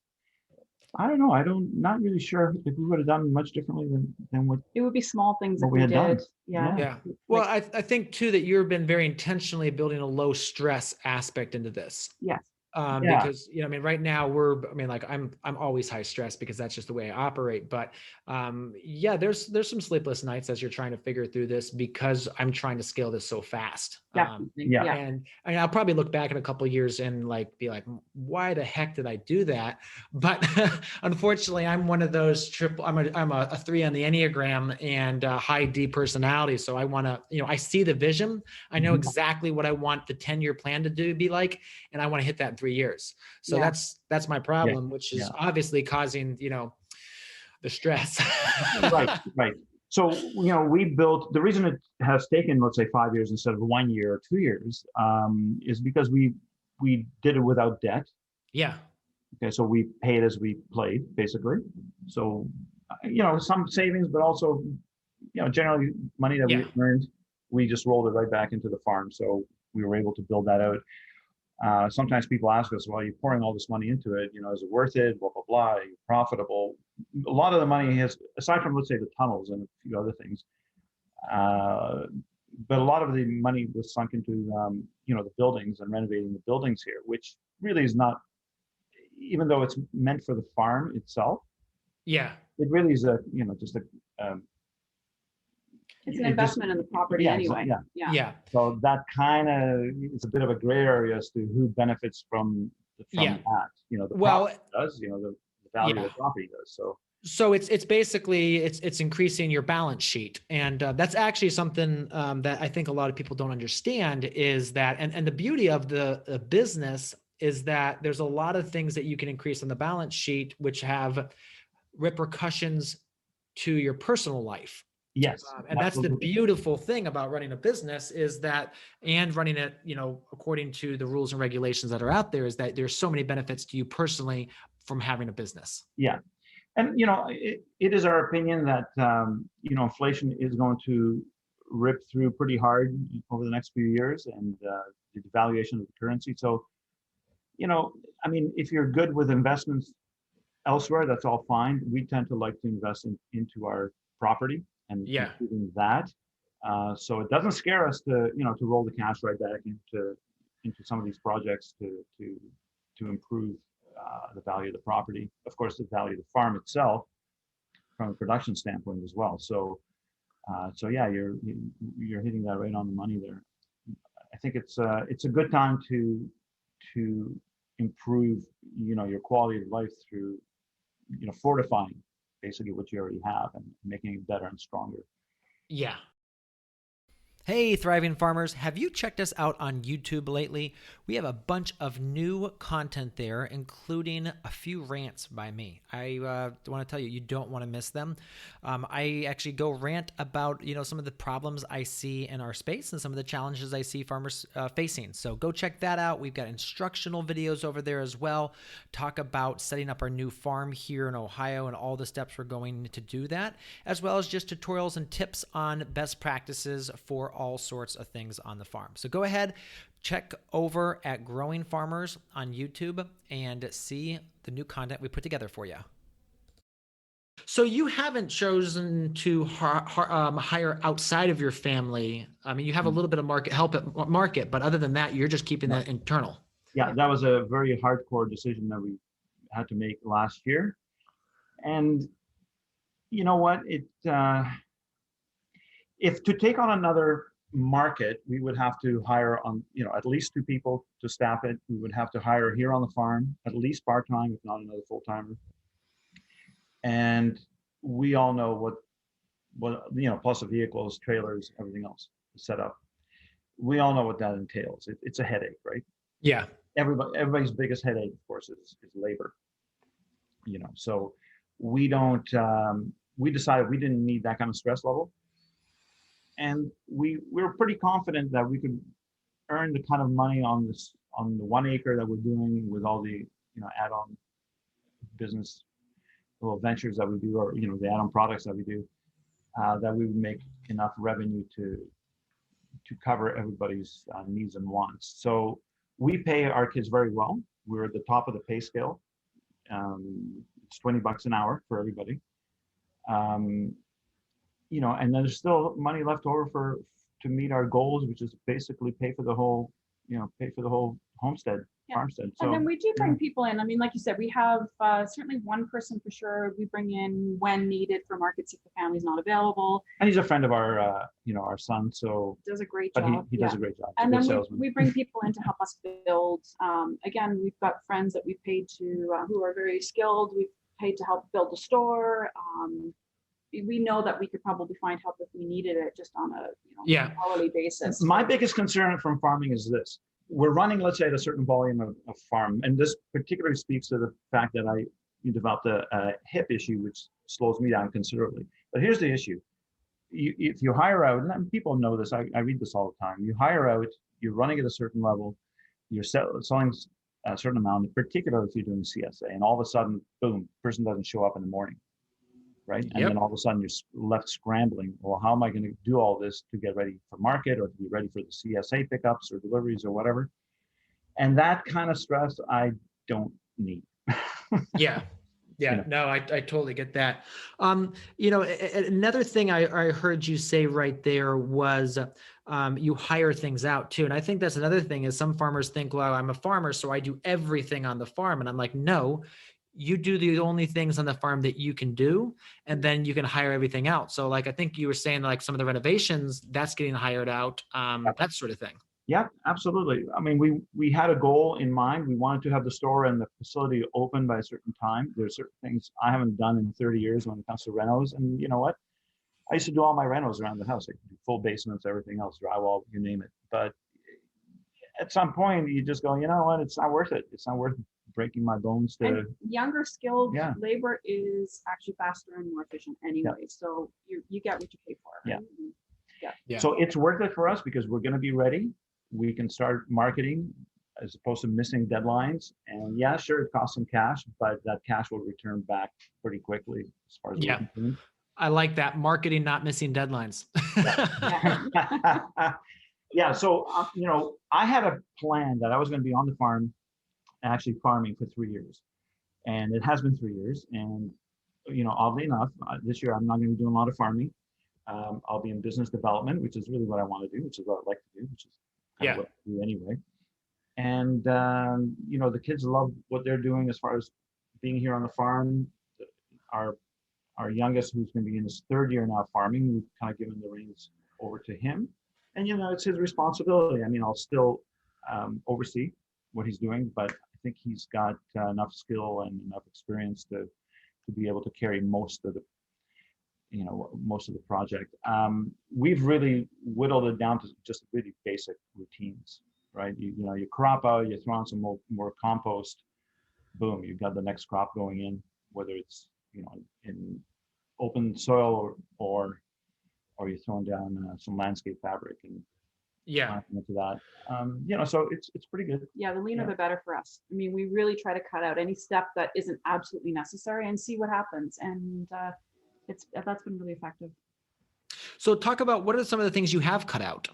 I don't know. Not really sure if we would have done much differently than what it would be small things that we we had did. done. Yeah. Yeah. Well, I think too that you've been very intentionally building a low stress aspect into this. Yes. Because, right now I'm always high stress because that's just the way I operate. But there's some sleepless nights as you're trying to figure through this because I'm trying to scale this so fast. And I'll probably look back in a couple of years and be like, why the heck did I do that? But unfortunately, I'm one of those I'm a 3 on the Enneagram and high D personality. So I want to, I see the vision. I know exactly what I want the 10-year plan to be like, and I want to hit that in 3 years. So that's my problem, which is obviously causing, the stress. Right. So, we built, the reason it has taken, let's say 5 years instead of 1 year or 2 years, is because we did it without debt. Yeah. Okay. So we paid as we played, basically. So, some savings, but also, generally money that we earned, we just rolled it right back into the farm. So we were able to build that out. Sometimes people ask us, well, you're pouring all this money into it, is it worth it? Blah, blah, blah. Are you profitable? A lot of the money has, aside from, let's say, the tunnels and a few other things, but a lot of the money was sunk into, the buildings and renovating the buildings here, which really is not, even though it's meant for the farm itself. Yeah. It really is just a, it's an investment in the property anyway. Yeah. So that kind of is a bit of a gray area as to who benefits from that. The property does, the value of the property does. So it's basically it's increasing your balance sheet, and that's actually something that I think a lot of people don't understand is that, and the beauty of the business is that there's a lot of things that you can increase on the balance sheet, which have repercussions to your personal life. Yes. And that's the beautiful thing about running a business is that, and running it, according to the rules and regulations that are out there, is that there's so many benefits to you personally from having a business. Yeah. And, it is our opinion that, inflation is going to rip through pretty hard over the next few years, and the devaluation of the currency. So, if you're good with investments elsewhere, that's all fine. We tend to like to invest into our property and including that. So it doesn't scare us to roll the cash right back into some of these projects to improve the value of the property. Of course, the value of the farm itself from a production standpoint as well. So you're hitting that right on the money there. I think it's a good time to improve your quality of life through fortifying basically what you already have and making it better and stronger. Yeah. Hey, thriving farmers, have you checked us out on YouTube lately? We have a bunch of new content there, including a few rants by me. I want to tell you, you don't want to miss them. I actually go rant about, some of the problems I see in our space and some of the challenges I see farmers facing. So go check that out. We've got instructional videos over there as well. Talk about setting up our new farm here in Ohio and all the steps we're going to do that, as well as just tutorials and tips on best practices for all sorts of things on the farm. So go ahead, check over at Growing Farmers on YouTube and see the new content we put together for you. So you haven't chosen to hire outside of your family. I mean, you have a little bit of market, but other than that, you're just keeping that internal. Yeah, that was a very hardcore decision that we had to make last year. And you know what? If to take on another market, we would have to hire at least 2 people to staff it. We would have to hire here on the farm, at least part-time, if not another full-timer. And we all know what plus the vehicles, trailers, everything else set up. We all know what that entails. It's a headache, right? Yeah. Everybody's biggest headache, of course, is labor. So we don't. We decided we didn't need that kind of stress level. And we were pretty confident that we could earn the kind of money on the 1 acre that we're doing with all the add-on business little ventures that we do, or the add-on products that we do, that we would make enough revenue to cover everybody's needs and wants. So we pay our kids very well. We're at the top of the pay scale. It's $20 an hour for everybody. And then there's still money left over to meet our goals, which is basically pay for the whole homestead, farmstead. So, and then we do bring people in. I mean, like you said, we have certainly one person for sure we bring in when needed for markets if the family's not available. And he's a friend of our son, so does a great but job. he does a great job. And then we bring people in to help us build. Again, we've got friends that we've paid to who are very skilled. We've paid to help build the store. We know that we could probably find help if we needed it, just on a hourly basis. My biggest concern from farming is this: we're running, let's say, at a certain volume of farm, and this particularly speaks to the fact that you developed a hip issue, which slows me down considerably. But here's the issue: if you hire out, and people know this, I read this all the time. You hire out, you're running at a certain level, you're selling a certain amount, particularly if you're doing CSA, and all of a sudden, boom, person doesn't show up in the morning. Right. And then all of a sudden you're left scrambling. Well, how am I going to do all this to get ready for market or to be ready for the CSA pickups or deliveries or whatever? And that kind of stress I don't need. Yeah. No, I totally get that. Another thing I heard you say right there was you hire things out too. And I think that's another thing is some farmers think, well, I'm a farmer, so I do everything on the farm. And I'm like, no. You do the only things on the farm that you can do, and then you can hire everything out. So like, I think you were saying like some of the renovations that's getting hired out, that sort of thing. Yeah, absolutely. I mean, we had a goal in mind. We wanted to have the store and the facility open by a certain time. There's certain things I haven't done in 30 years when it comes to renos. And you know what? I used to do all my renos around the house. I could do full basements, everything else, drywall, you name it. But at some point you just go, you know what? It's not worth it. It's not worth breaking my bones to. And younger skilled labor is actually faster and more efficient anyway. So you get what you pay for. Right? Yeah. So it's worth it for us because we're going to be ready. We can start marketing as opposed to missing deadlines. And yeah, sure, it costs some cash, but that cash will return back pretty quickly as far as we're concerned. I like that marketing, not missing deadlines. Yeah. So, I had a plan that I was going to be on the farm, actually farming for 3 years, and it has been 3 years. And, oddly enough, this year I'm not going to be doing a lot of farming. I'll be in business development, which is really what I want to do, which is what I like to do, which is kind of what I do anyway. And, the kids love what they're doing as far as being here on the farm. Our youngest, who's going to be in his 3rd year now farming, we've kind of given the reins over to him. And, it's his responsibility. I mean, I'll still oversee what he's doing, but I think he's got enough skill and enough experience to be able to carry most of the, most of the project. We've really whittled it down to just really basic routines, right? You crop out, you throw on some more compost, boom, you've got the next crop going in, whether it's in open soil or you're throwing down some landscape fabric and planting into that. So it's pretty good. Yeah, the leaner the better for us. I mean, we really try to cut out any step that isn't absolutely necessary and see what happens. And that's been really effective. So talk about what are some of the things you have cut out?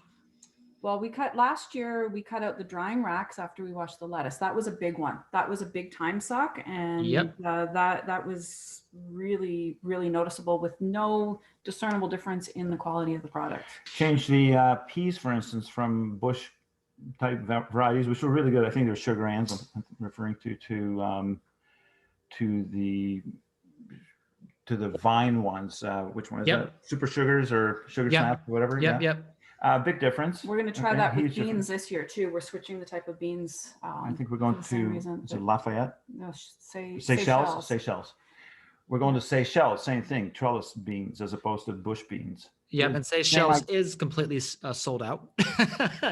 Well, last year, we cut out the drying racks after we washed the lettuce. That was a big one. That was a big time suck. And that was really, really noticeable with no discernible difference in the quality of the product. Change the peas, for instance, from bush type varieties, which were really good. I think they're sugar ants. I'm referring to the vine ones. Which one is that? Super sugars or sugar snap, whatever. Yep. Big difference. We're going to try that with beans this year too. We're switching the type of beans. I think we're going to is it Lafayette? No, Seychelles. Seychelles. We're going to Seychelles. Same thing. Trellis beans as opposed to bush beans. Yep, and Seychelles is completely sold out.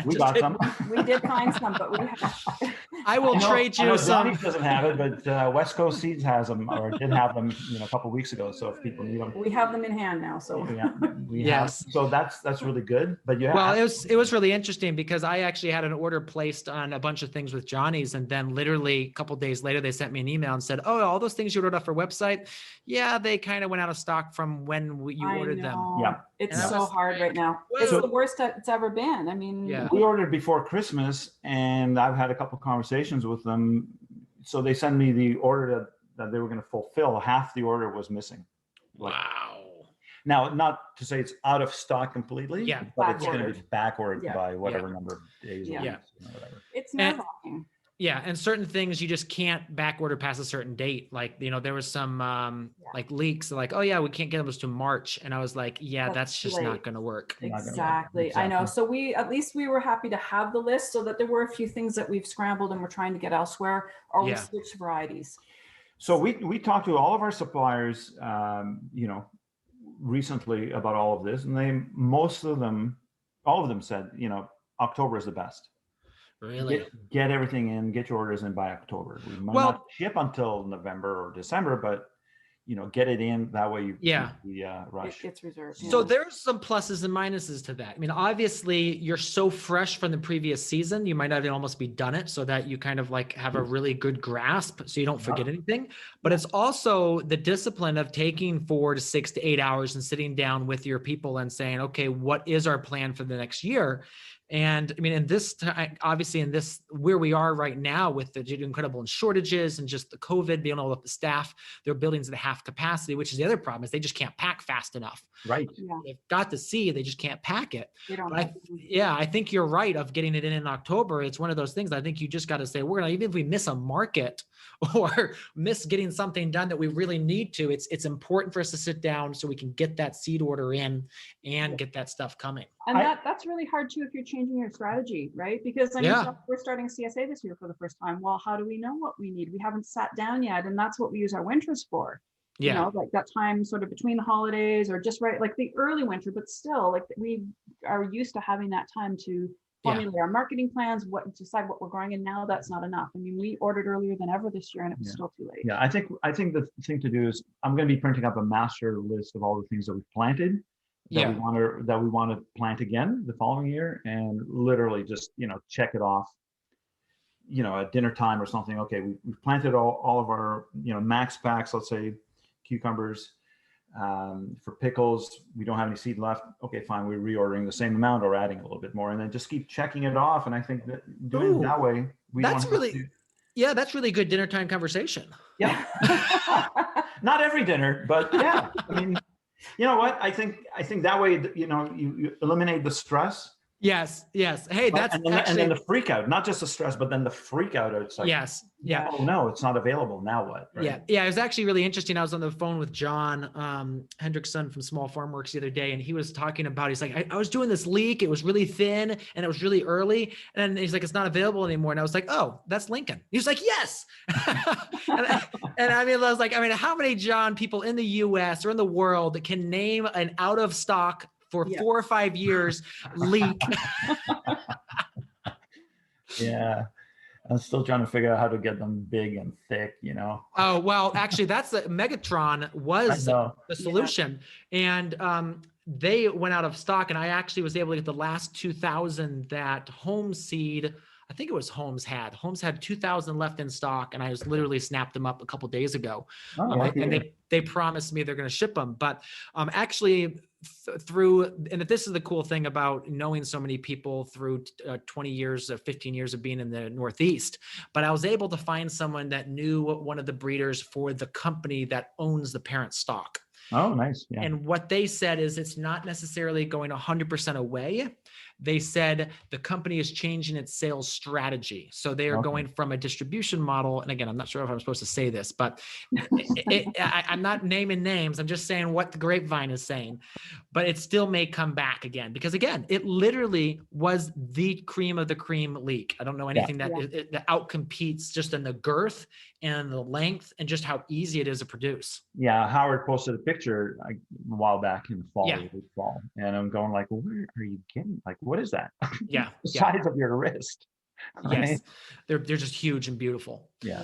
We got some. We did find some, but we have. I will trade you some. Johnny doesn't have it, but West Coast Seeds has them, or did have them, a couple of weeks ago. So if people need them, we have them in hand now. So we have. So that's really good. But well, it was really interesting because I actually had an order placed on a bunch of things with Johnny's, and then literally a couple of days later they sent me an email and said, "Oh, all those things you ordered off our website, they kind of went out of stock from when you ordered them." Yeah. It's so hard right now. It's the worst that it's ever been. I mean, we ordered before Christmas, and I've had a couple of conversations with them. So they sent me the order that they were going to fulfill. Half the order was missing. Wow. Now, not to say it's out of stock completely, but it's going to be back ordered by whatever number of days or weeks, whatever. It's nerve-wracking. Yeah, and certain things you just can't back order past a certain date. Like, there was some like leaks. Like, oh yeah, we can't get them to March, and I was like, that's just not going to work. Exactly. I know. So we were happy to have the list, so that there were a few things that we've scrambled and we're trying to get elsewhere, or we switched varieties. So we talked to all of our suppliers, recently about all of this, and all of them said, October is the best. Really? Get everything in, get your orders in by October. We might not ship until November or December, but get it in. That way you rush. It's reserved. So there's some pluses and minuses to that. I mean, obviously you're so fresh from the previous season, you might not even almost be done it, so that you kind of like have a really good grasp so you don't forget anything. But it's also the discipline of taking 4 to 6 to 8 hours and sitting down with your people and saying, okay, what is our plan for the next year? And I mean, in this time, obviously in this, where we are right now with the incredible shortages and just the COVID, being able to staff their buildings at half capacity, which is the other problem, is they just can't pack fast enough. Right. Yeah. They've got the seed, they just can't pack it. I think you're right of getting it in October. It's one of those things I think you just got to say, even if we miss a market or miss getting something done that we really need to, it's important for us to sit down so we can get that seed order in and get that stuff coming. And that's really hard too if you're changing your strategy, right? Because we're starting CSA this year for the first time. Well, how do we know what we need? We haven't sat down yet, and that's what we use our winters for. Like that time sort of between the holidays, or just right like the early winter, but still like we are used to having that time to formulate our marketing plans, decide what we're growing, and now that's not enough. I mean, we ordered earlier than ever this year, and it was still too late. Yeah, I think the thing to do is I'm going to be printing up a master list of all the things that we've planted that we want to plant again the following year, and literally just check it off. At dinner time or something. Okay, we've planted all of our max packs. Let's say cucumbers. For pickles, we don't have any seed left. Okay, fine. We're reordering the same amount or adding a little bit more, and then just keep checking it off. And I think that doing it that way, that's really good dinner time conversation. Yeah, not every dinner, but I mean, you know what? I think that way, you eliminate the stress. Yes. Hey, that's and then, actually, and then the freak out, not just the stress, but then the freak out. It's like, yes. Yeah. oh no, it's not available. Now what? Right? Yeah. It was actually really interesting. I was on the phone with John Hendrickson from Small Farm Works the other day, and he was talking about, he's like, I was doing this leek. It was really thin and it was really early. And he's like, it's not available anymore. And I was like, oh, that's Lincoln. He was like, yes. and I mean, I was like, how many John people in the US or in the world that can name an out of stock for 4 or 5 years leek? Yeah. I'm still trying to figure out how to get them big and thick, Oh, well, actually, that's the Megatron was know. the solution. And they went out of stock, and I actually was able to get the last 2,000 that Homeseed, I think it was Homes had 2,000 left in stock, and I was literally snapped them up a couple days ago. And they promised me they're going to ship them. But actually, and this is the cool thing about knowing so many people through 20 years or 15 years of being in the Northeast, but I was able to find someone that knew one of the breeders for the company that owns the parent stock. Oh, nice. Yeah. And what they said is it's not necessarily going 100% away. They said the company is changing its sales strategy. So they are going from a distribution model. And again, I'm not sure if I'm supposed to say this, but I'm not naming names. I'm just saying what the grapevine is saying, but it still may come back again, because again, it literally was the cream of the cream leek. I don't know anything that outcompetes just in the girth and the length and just how easy it is to produce. Yeah. Howard posted a picture a while back in the fall, and I'm going like, well, where are you getting, like, what is that? Yeah. The size of your wrist. Right? Yes. They're just huge and beautiful. Yeah.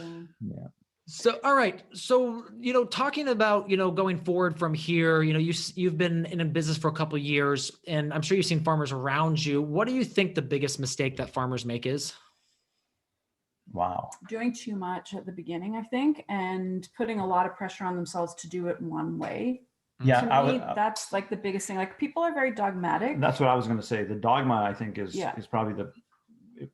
So, all right. So, talking about, going forward from here, you've been in business for a couple of years, and I'm sure you've seen farmers around you. What do you think the biggest mistake that farmers make is? Wow. Doing too much at the beginning, I think, and putting a lot of pressure on themselves to do it one way. Yeah. To me, that's like the biggest thing. Like, people are very dogmatic. That's what I was going to say. The dogma, I think, is probably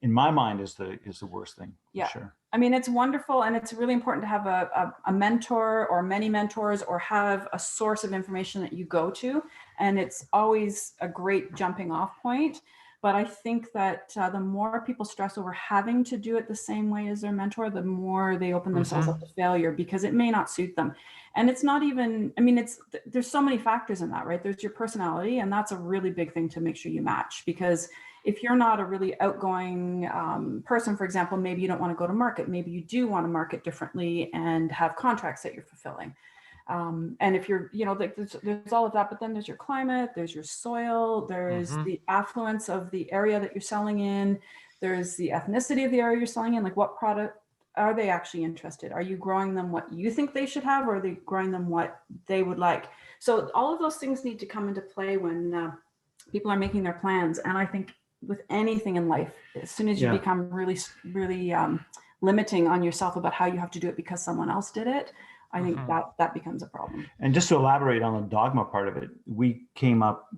in my mind, is the worst thing. Yeah. Sure. I mean, it's wonderful, and it's really important to have a mentor or many mentors, or have a source of information that you go to. And it's always a great jumping off point. But I think that the more people stress over having to do it the same way as their mentor, the more they open themselves up to failure, because it may not suit them. And it's not even, there's so many factors in that, right? There's your personality, and that's a really big thing to make sure you match. Because if you're not a really outgoing person, for example, maybe you don't want to go to market. Maybe you do want to market differently and have contracts that you're fulfilling. And if you're, there's all of that, but then there's your climate, there's your soil, there's the affluence of the area that you're selling in, there's the ethnicity of the area you're selling in, like what product are they actually interested? Are you growing them what you think they should have, or are they growing them what they would like? So all of those things need to come into play when people are making their plans. And I think with anything in life, as soon as you become really, really limiting on yourself about how you have to do it because someone else did it, I think that becomes a problem. And just to elaborate on the dogma part of it, we came up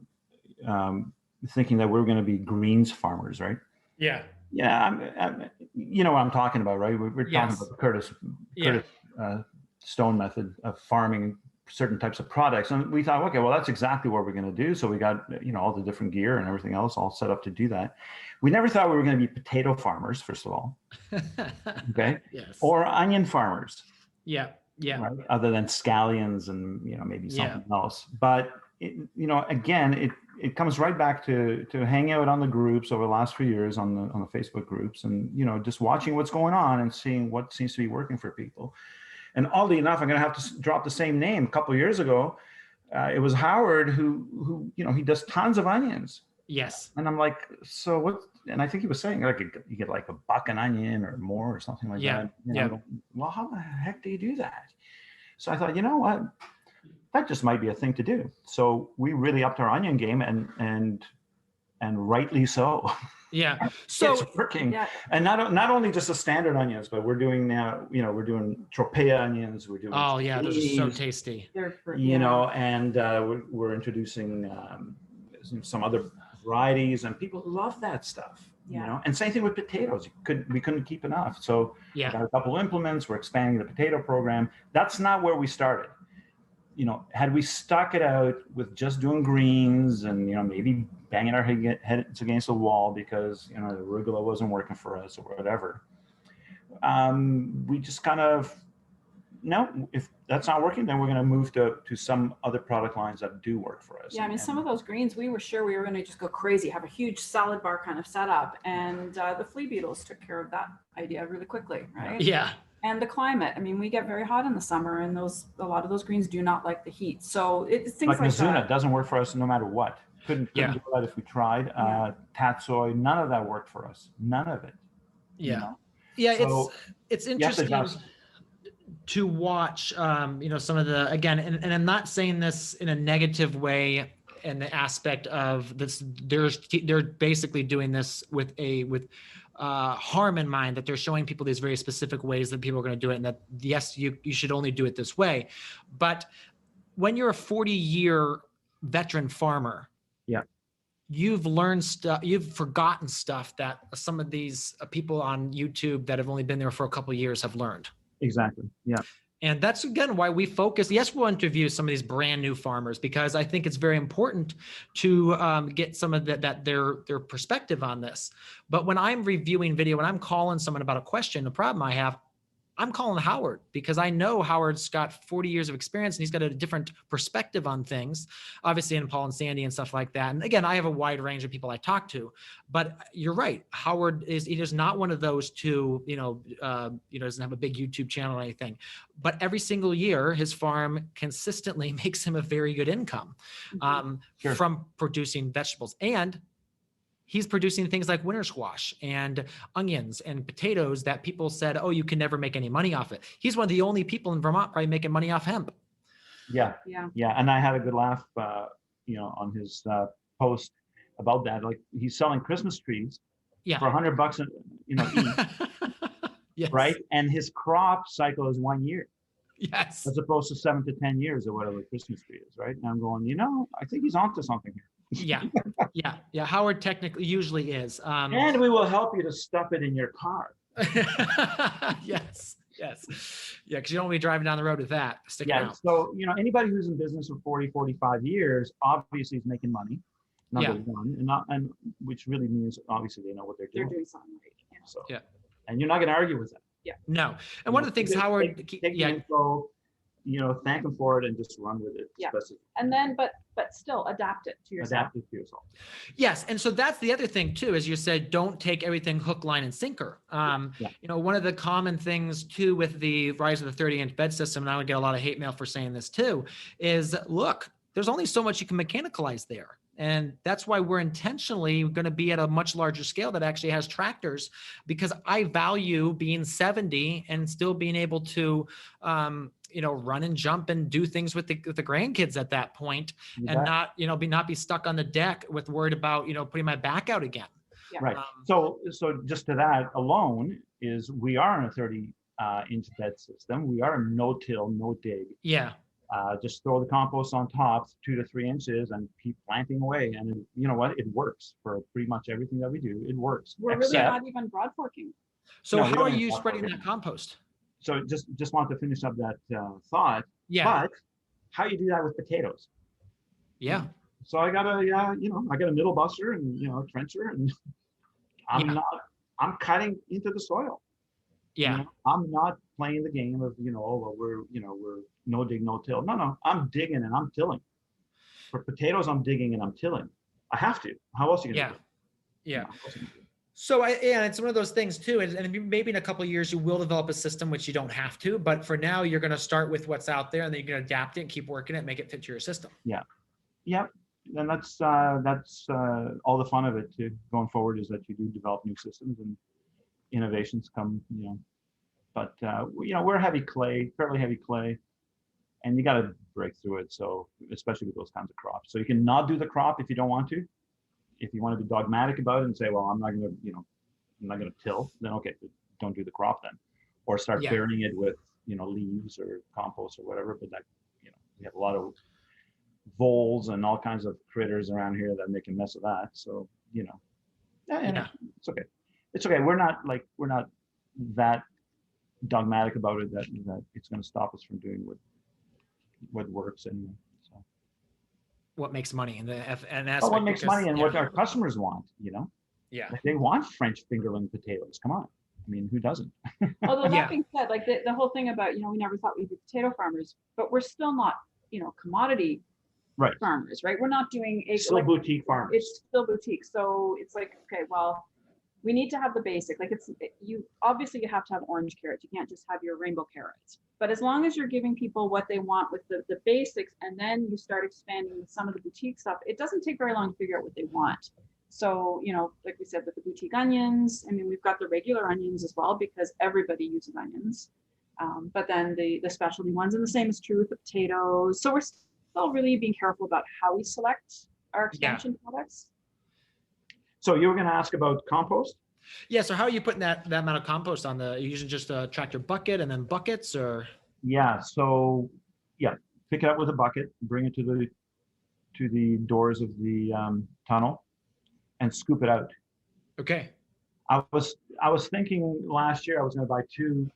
thinking that we were going to be greens farmers, right? Yeah. Yeah. You know what I'm talking about, right? We're talking about the Curtis Stone method of farming certain types of products. And we thought, okay, well, that's exactly what we're going to do. So we got, all the different gear and everything else all set up to do that. We never thought we were going to be potato farmers, first of all. Okay. Yes. Or onion farmers. Yeah. Yeah. Right? Other than scallions and, maybe something else. But, again, it comes right back to hang out on the groups over the last few years on the Facebook groups and, just watching what's going on and seeing what seems to be working for people. And oddly enough, I'm going to have to drop the same name. A couple of years ago, it was Howard who he does tons of onions. Yes. And I'm like, so what? And I think he was saying like you get like $1 an onion or more or something like that. Going, well, how the heck do you do that? So I thought, you know what? That just might be a thing to do. So we really upped our onion game and rightly so. Yeah. So it's working. Yeah. And not only just the standard onions, but we're doing now, we're doing tropea onions. We're doing those are so tasty. And we're introducing some other varieties, and people love that stuff. And same thing with potatoes. We couldn't keep enough. So we got a couple of implements. We're expanding the potato program. That's not where we started. had we stuck it out with just doing greens and, maybe banging our heads against the wall because, the arugula wasn't working for us or whatever, we just kind of, no, if that's not working, then we're going to move to some other product lines that do work for us. Yeah, I mean, some of those greens, we were sure we were going to just go crazy, have a huge salad bar kind of setup. And the flea beetles took care of that idea really quickly, right? Yeah. And the climate. I mean, we get very hot in the summer, and a lot of those greens do not like the heat. So it's things like Mizuna that. doesn't work for us no matter what. Couldn't do that if we tried. Tatsoi, none of that worked for us. None of it. Yeah. Yeah, So it's interesting to watch, some of the, again, and I'm not saying this in a negative way in the aspect of this, they're basically doing this with harm in mind, that they're showing people these very specific ways that people are going to do it, and that yes, you should only do it this way. But when you're a 40-year veteran farmer, you've learned stuff, you've forgotten stuff that some of these people on YouTube that have only been there for a couple of years have learned. Exactly. Yeah. And that's, again, why we focus. Yes, we'll interview some of these brand new farmers, because I think it's very important to get some of their perspective on this. But when I'm reviewing video, when I'm calling someone about a question, a problem I have, I'm calling Howard, because I know Howard's got 40 years of experience and he's got a different perspective on things, obviously in Paul and Sandy and stuff like that. And again, I have a wide range of people I talk to, but you're right. Howard is not one of those two, doesn't have a big YouTube channel or anything, but every single year his farm consistently makes him a very good income from producing vegetables. And he's producing things like winter squash and onions and potatoes that people said, oh, you can never make any money off it. He's one of the only people in Vermont probably making money off hemp. Yeah. And I had a good laugh, on his post about that. Like, he's selling Christmas trees for $100, each, yes. right? And his crop cycle is 1 year. Yes. As opposed to 7 to 10 years or whatever a Christmas tree is, right? And I'm going, I think he's onto something here. Yeah. Howard technically usually is. And we will help you to stuff it in your car. Yes. Yeah, because you don't want to be driving down the road with that sticking out. So, anybody who's in business for 40, 45 years, obviously is making money. Number one, and which really means obviously they know what they're doing. They're doing something right. Yeah. So, and you're not going to argue with that. Yeah. No. And one of the things Howard, take the info, thank them for it and just run with it. Yeah. And then, but still adapt it to yourself. Adapt it to yourself. Yes. And so that's the other thing too, as you said, don't take everything hook, line, and sinker. One of the common things too with the rise of the 30-inch bed system, and I would get a lot of hate mail for saying this too, is look, there's only so much you can mechanicalize there. And that's why we're intentionally going to be at a much larger scale that actually has tractors, because I value being 70 and still being able to, run and jump and do things with the grandkids at that point, and not be stuck on the deck with worried about, putting my back out again. Yeah. Right. So just to that alone is we are in a 30-inch bed system. We are no-till, no dig. Yeah. Just throw the compost on top 2 to 3 inches and keep planting away. And you know what? It works for pretty much everything that we do. It works. We're really not even broad forking. So how are you spreading that compost? So just want to finish up that thought. Yeah. But how you do that with potatoes? Yeah. So I got a middle buster and a trencher, and I'm cutting into the soil. Yeah. I'm not playing the game of we're no dig, no till. No, I'm digging and I'm tilling. For potatoes, I'm digging and I'm tilling. I have to. How else are you gonna do it? Yeah. So it's one of those things too, and maybe in a couple of years you will develop a system which you don't have to, but for now you're going to start with what's out there, and then you're going to adapt it and keep working it, make it fit to your system. Yeah. And that's all the fun of it too. Going forward is that you do develop new systems and innovations come. But we're fairly heavy clay, and you got to break through it. So especially with those kinds of crops, so you can not do the crop if you don't want to. If you want to be dogmatic about it and say, well, I'm not going to till, then okay, don't do the crop then, or start burying it with leaves or compost or whatever. But that we have a lot of voles and all kinds of critters around here that make a mess of that. So it's okay. It's okay. We're not that dogmatic about it that it's going to stop us from doing what what works anyway. So. What makes money and Well, what makes money and what our customers want, Yeah. Like they want French fingerling potatoes. Come on. I mean, who doesn't? Although that being said, like the whole thing about, we never thought we'd be potato farmers, but we're still not, commodity farmers, right? We're not doing still boutique farmers. It's still boutique. So it's like, okay, well, we need to have the basic, like you have to have orange carrots. You can't just have your rainbow carrots. But as long as you're giving people what they want with the basics, and then you start expanding some of the boutique stuff, it doesn't take very long to figure out what they want. So, like we said, with the boutique onions, I mean, we've got the regular onions as well, because everybody uses onions. But then the specialty ones, and the same is true with the potatoes. So we're still really being careful about how we select our expansion products. So you were going to ask about compost? Yeah. So how are you putting that amount of compost on are you using just a tractor bucket and then buckets, or? Yeah. So pick it up with a bucket, bring it to the doors of the tunnel, and scoop it out. Okay. I was thinking last year I was going to buy 2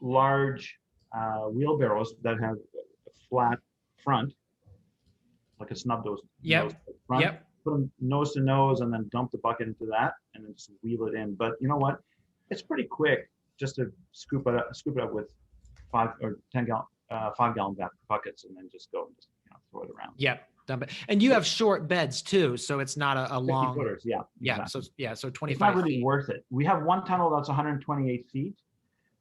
large wheelbarrows that have a flat front, like a snub nose. Yep. Front. Yep. Put them nose to nose, and then dump the bucket into that, and then just wheel it in. But you know what? It's pretty quick just to scoop it up with 5 or 10 gallon, 5 gallon buckets, and then just go and just throw it around. Yep. Dump it. And you have short beds too, so it's not a long. 50 footers, yeah. Yeah. Exactly. So 25. It's not really feet. worth it. We have one tunnel that's 128 feet,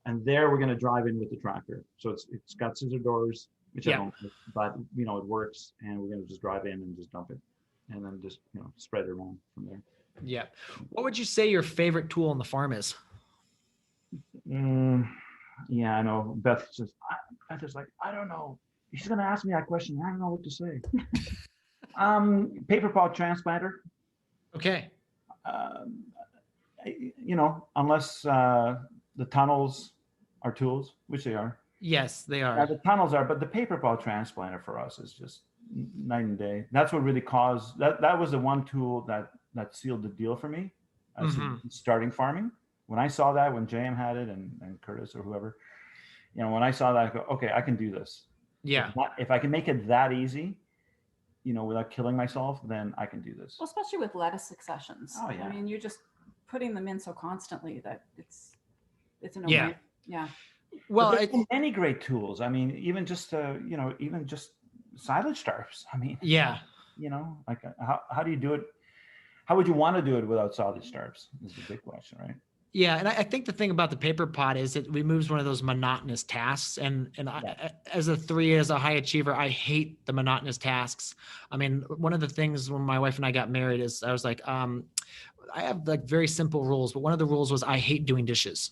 and there we're going to drive in with the tractor. So it's got scissor doors, which I don't, but it works, and we're going to just drive in and just dump it, and then just spread it around from there. Yeah. What would you say your favorite tool on the farm is? Yeah, I know. Beth says, Beth is like, I don't know. She's going to ask me that question. I don't know what to say. Paper pot transplanter. Okay. Unless the tunnels are tools, which they are. Yes, they are. The tunnels are, but the paper pot transplanter for us is just night and day. That's what really caused that. That was the one tool that sealed the deal for me as starting farming. When I saw that, when JM had it and Curtis or whoever, when I saw that, I go, okay, I can do this. Yeah. If I can make it that easy, without killing myself, then I can do this. Well, especially with lettuce successions. Oh, yeah. I mean, you're just putting them in so constantly that it's a no-brainer. Yeah. Well, there's many great tools. I mean, even just silage tarps. I mean, like how do you do it? How would you want to do it without silage tarps? Is the big question, right? Yeah, and I think the thing about the paper pot is it removes one of those monotonous tasks. And I, as a high achiever, I hate the monotonous tasks. I mean, one of the things when my wife and I got married is I was like, I have like very simple rules, but one of the rules was I hate doing dishes.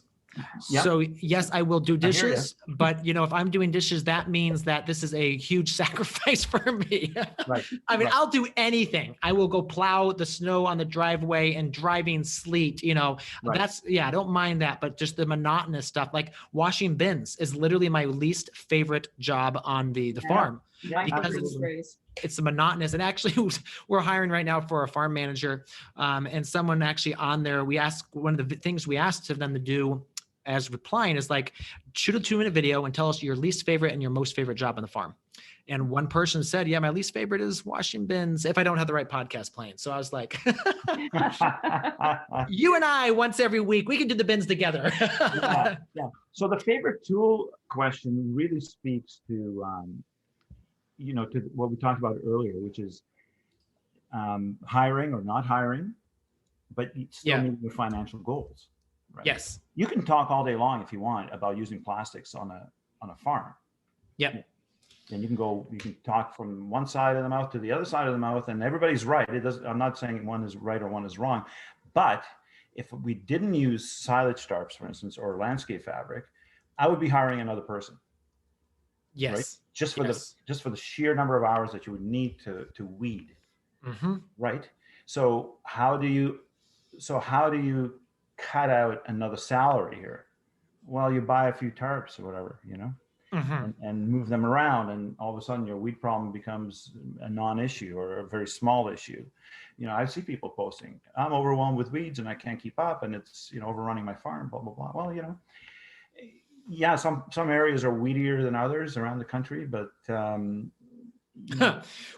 Yep. So yes, I will do dishes, but if I'm doing dishes, that means that this is a huge sacrifice for me. Right. I mean, I'll do anything. I will go plow the snow on the driveway and driving sleet, that's, I don't mind that, but just the monotonous stuff, like washing bins is literally my least favorite job on the farm. Yeah, because it's monotonous. And actually we're hiring right now for a farm manager. And someone actually on there, one of the things we asked of them to do as replying is like, shoot a 2-minute video and tell us your least favorite and your most favorite job on the farm. And one person said, yeah, my least favorite is washing bins if I don't have the right podcast playing. So I was like, you and I once every week, we can do the bins together. Yeah. So the favorite tool question really speaks to, to what we talked about earlier, which is hiring or not hiring, but still meeting your financial goals. Right? Yes. You can talk all day long if you want about using plastics on a farm. Yep. And you can talk from one side of the mouth to the other side of the mouth, and everybody's right. I'm not saying one is right or one is wrong, but if we didn't use silage tarps, for instance, or landscape fabric, I would be hiring another person. Yes. Right? Just for the sheer number of hours that you would need to weed. Mm-hmm. Right. So how do you cut out another salary here? Well, you buy a few tarps or whatever, and move them around, and all of a sudden your weed problem becomes a non-issue or a very small issue. I see people posting, I'm overwhelmed with weeds and I can't keep up, and it's overrunning my farm, blah blah blah. Well, Yeah, some areas are weedier than others around the country, but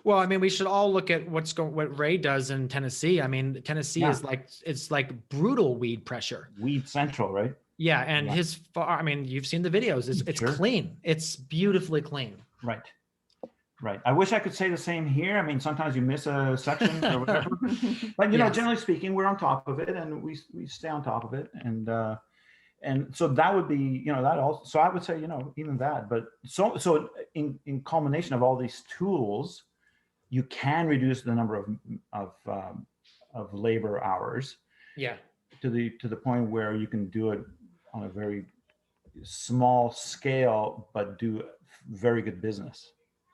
Well, I mean, we should all look at what Ray does in Tennessee. I mean, Tennessee Yeah. is it's like brutal weed pressure. weed central, right? Yeah, and Yeah. his farm, I mean, you've seen the videos. It's Sure. clean. It's beautifully clean. Right. I wish I could say the same here. I mean, sometimes you miss a section or whatever, but Yes. generally speaking, we're on top of it, and we stay on top of it, and so that would be, that also. So I would say, even that, but so in combination of all these tools, you can reduce the number of labor hours. Yeah. To the point where you can do it on a very small scale, but do very good business.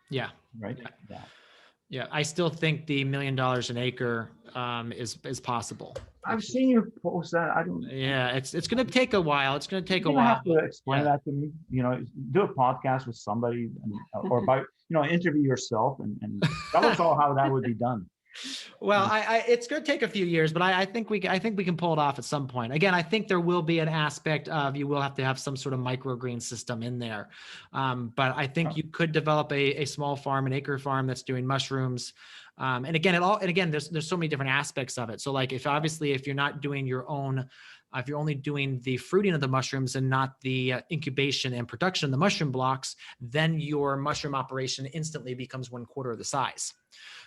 Yeah. Right. Yeah. Yeah. I still think the $1 million an acre is possible. I've seen you post that. I don't. Yeah, it's going to take a while. It's going to take a You while. have to explain that to me. Do a podcast with somebody, or by interview yourself and tell us all how that would be done. Well, it's going to take a few years, but I think we can pull it off at some point. Again, I think there will be an aspect of you will have to have some sort of microgreen system in there. But I think you could develop a small farm, an acre farm that's doing mushrooms. And again, there's so many different aspects of it. So like if you're not doing your own, if you're only doing the fruiting of the mushrooms and not the incubation and production of the mushroom blocks, then your mushroom operation instantly becomes 1/4 of the size.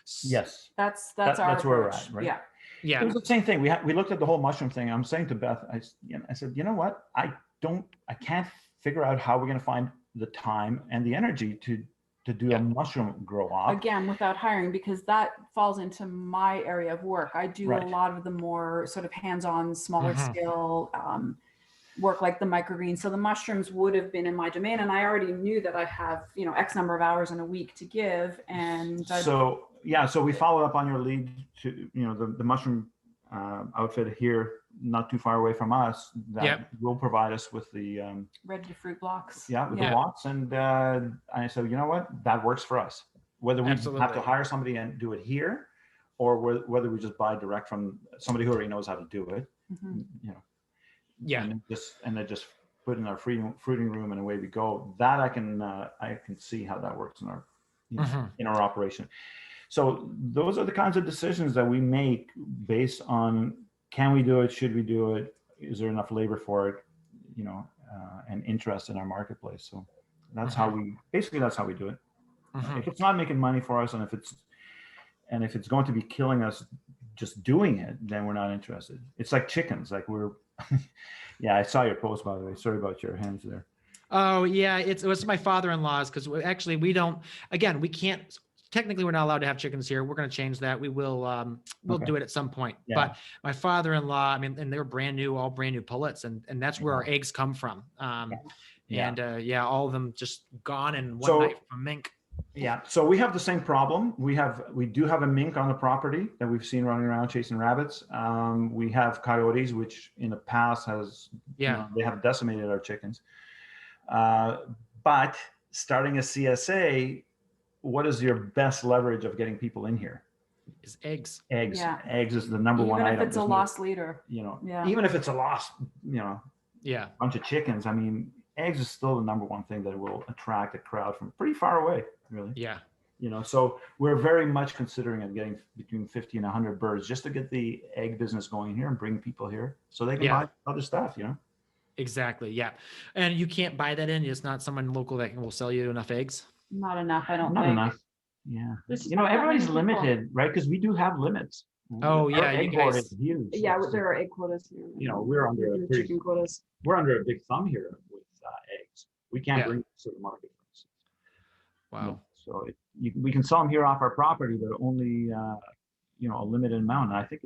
That's Yes. our that's where we're approach. at, right? Yeah. Yeah. It was the same thing. We looked at the whole mushroom thing. I'm saying to Beth, I said, you know what? I can't figure out how we're going to find the time and the energy to do a mushroom grow off. Again, without hiring, because that falls into my area of work. I do a lot of the more sort of hands-on, smaller scale work, like the microgreen. So the mushrooms would have been in my domain, and I already knew that I have X number of hours in a week to give. And so we followed up on your lead to the mushroom outfit here, not too far away from us, that will provide us with the ready to fruit blocks. the blocks, and I said, you know what, that works for us. Whether we have to hire somebody and do it here, or whether we just buy direct from somebody who already knows how to do it, and then just put in our fruiting room and away we go. That I can see how that works in our in our operation. So those are the kinds of decisions that we make based on, can we do it? Should we do it? Is there enough labor for it? And interest in our marketplace. So that's how we do it. If it's not making money for us, and if it's going to be killing us just doing it, then we're not interested. It's like chickens. Like I saw your post, by the way. Sorry about your hands there. Oh yeah. It was my father-in-law's, because actually we can't. Technically, we're not allowed to have chickens here. We're going to change that. We will, do it at some point. Yeah. But my father-in-law, and they're all brand new pullets, and that's where our eggs come from. All of them just gone in one night from mink. Yeah. So we have the same problem. We do have a mink on the property that we've seen running around chasing rabbits. We have coyotes, which in the past they have decimated our chickens. But starting a CSA, what is your best leverage of getting people in here? Is eggs. Eggs is the number one item. Even if it's a lost leader. Even if it's a lost, bunch of chickens. I mean, eggs is still the number one thing that will attract a crowd from pretty far away, really. Yeah. So we're very much considering of getting between 50 and 100 birds just to get the egg business going here and bring people here so they can buy other stuff, Exactly. Yeah. And you can't buy that in. It's not someone local that will sell you enough eggs. Not enough, I don't think. Not enough. Yeah. Everybody's limited, right? Because we do have limits. Oh, yeah. Our egg board is huge. Yeah, there are egg quotas here. We're under chicken quotas. We're under a big thumb here with eggs. We can't bring this to the market, for instance. Wow. So we can sell them here off our property, but only a limited amount. And I think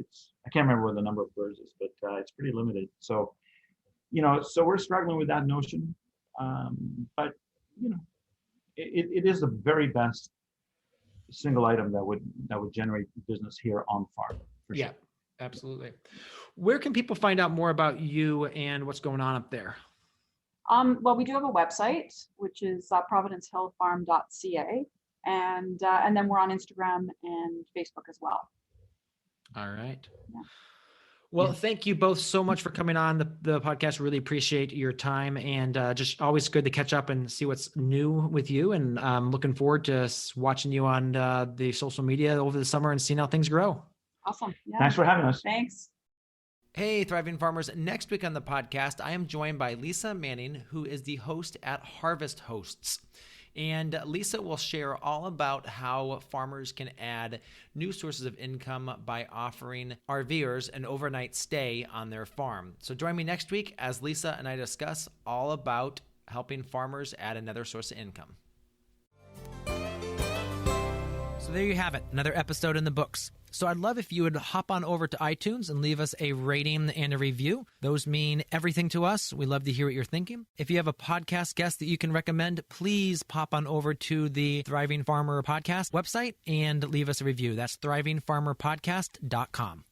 I can't remember what the number of birds is, but it's pretty limited. So so we're struggling with that notion, but it is the very best single item that would generate business here on farm. Yeah, sure. Absolutely. Where can people find out more about you and what's going on up there? Well, we do have a website, which is providencehillfarm.ca, and then we're on Instagram and Facebook as well. All right. Yeah. Well, thank you both so much for coming on the podcast. Really appreciate your time, and just always good to catch up and see what's new with you. And I'm looking forward to watching you on the social media over the summer and seeing how things grow. Awesome. Yeah. Thanks for having us. Thanks. Hey, Thriving Farmers. Next week on the podcast, I am joined by Lisa Manning, who is the host at Harvest Hosts. And Lisa will share all about how farmers can add new sources of income by offering RVers an overnight stay on their farm. So join me next week as Lisa and I discuss all about helping farmers add another source of income. So there you have it, another episode in the books. So I'd love if you would hop on over to iTunes and leave us a rating and a review. Those mean everything to us. We love to hear what you're thinking. If you have a podcast guest that you can recommend, please pop on over to the Thriving Farmer Podcast website and leave us a review. That's thrivingfarmerpodcast.com.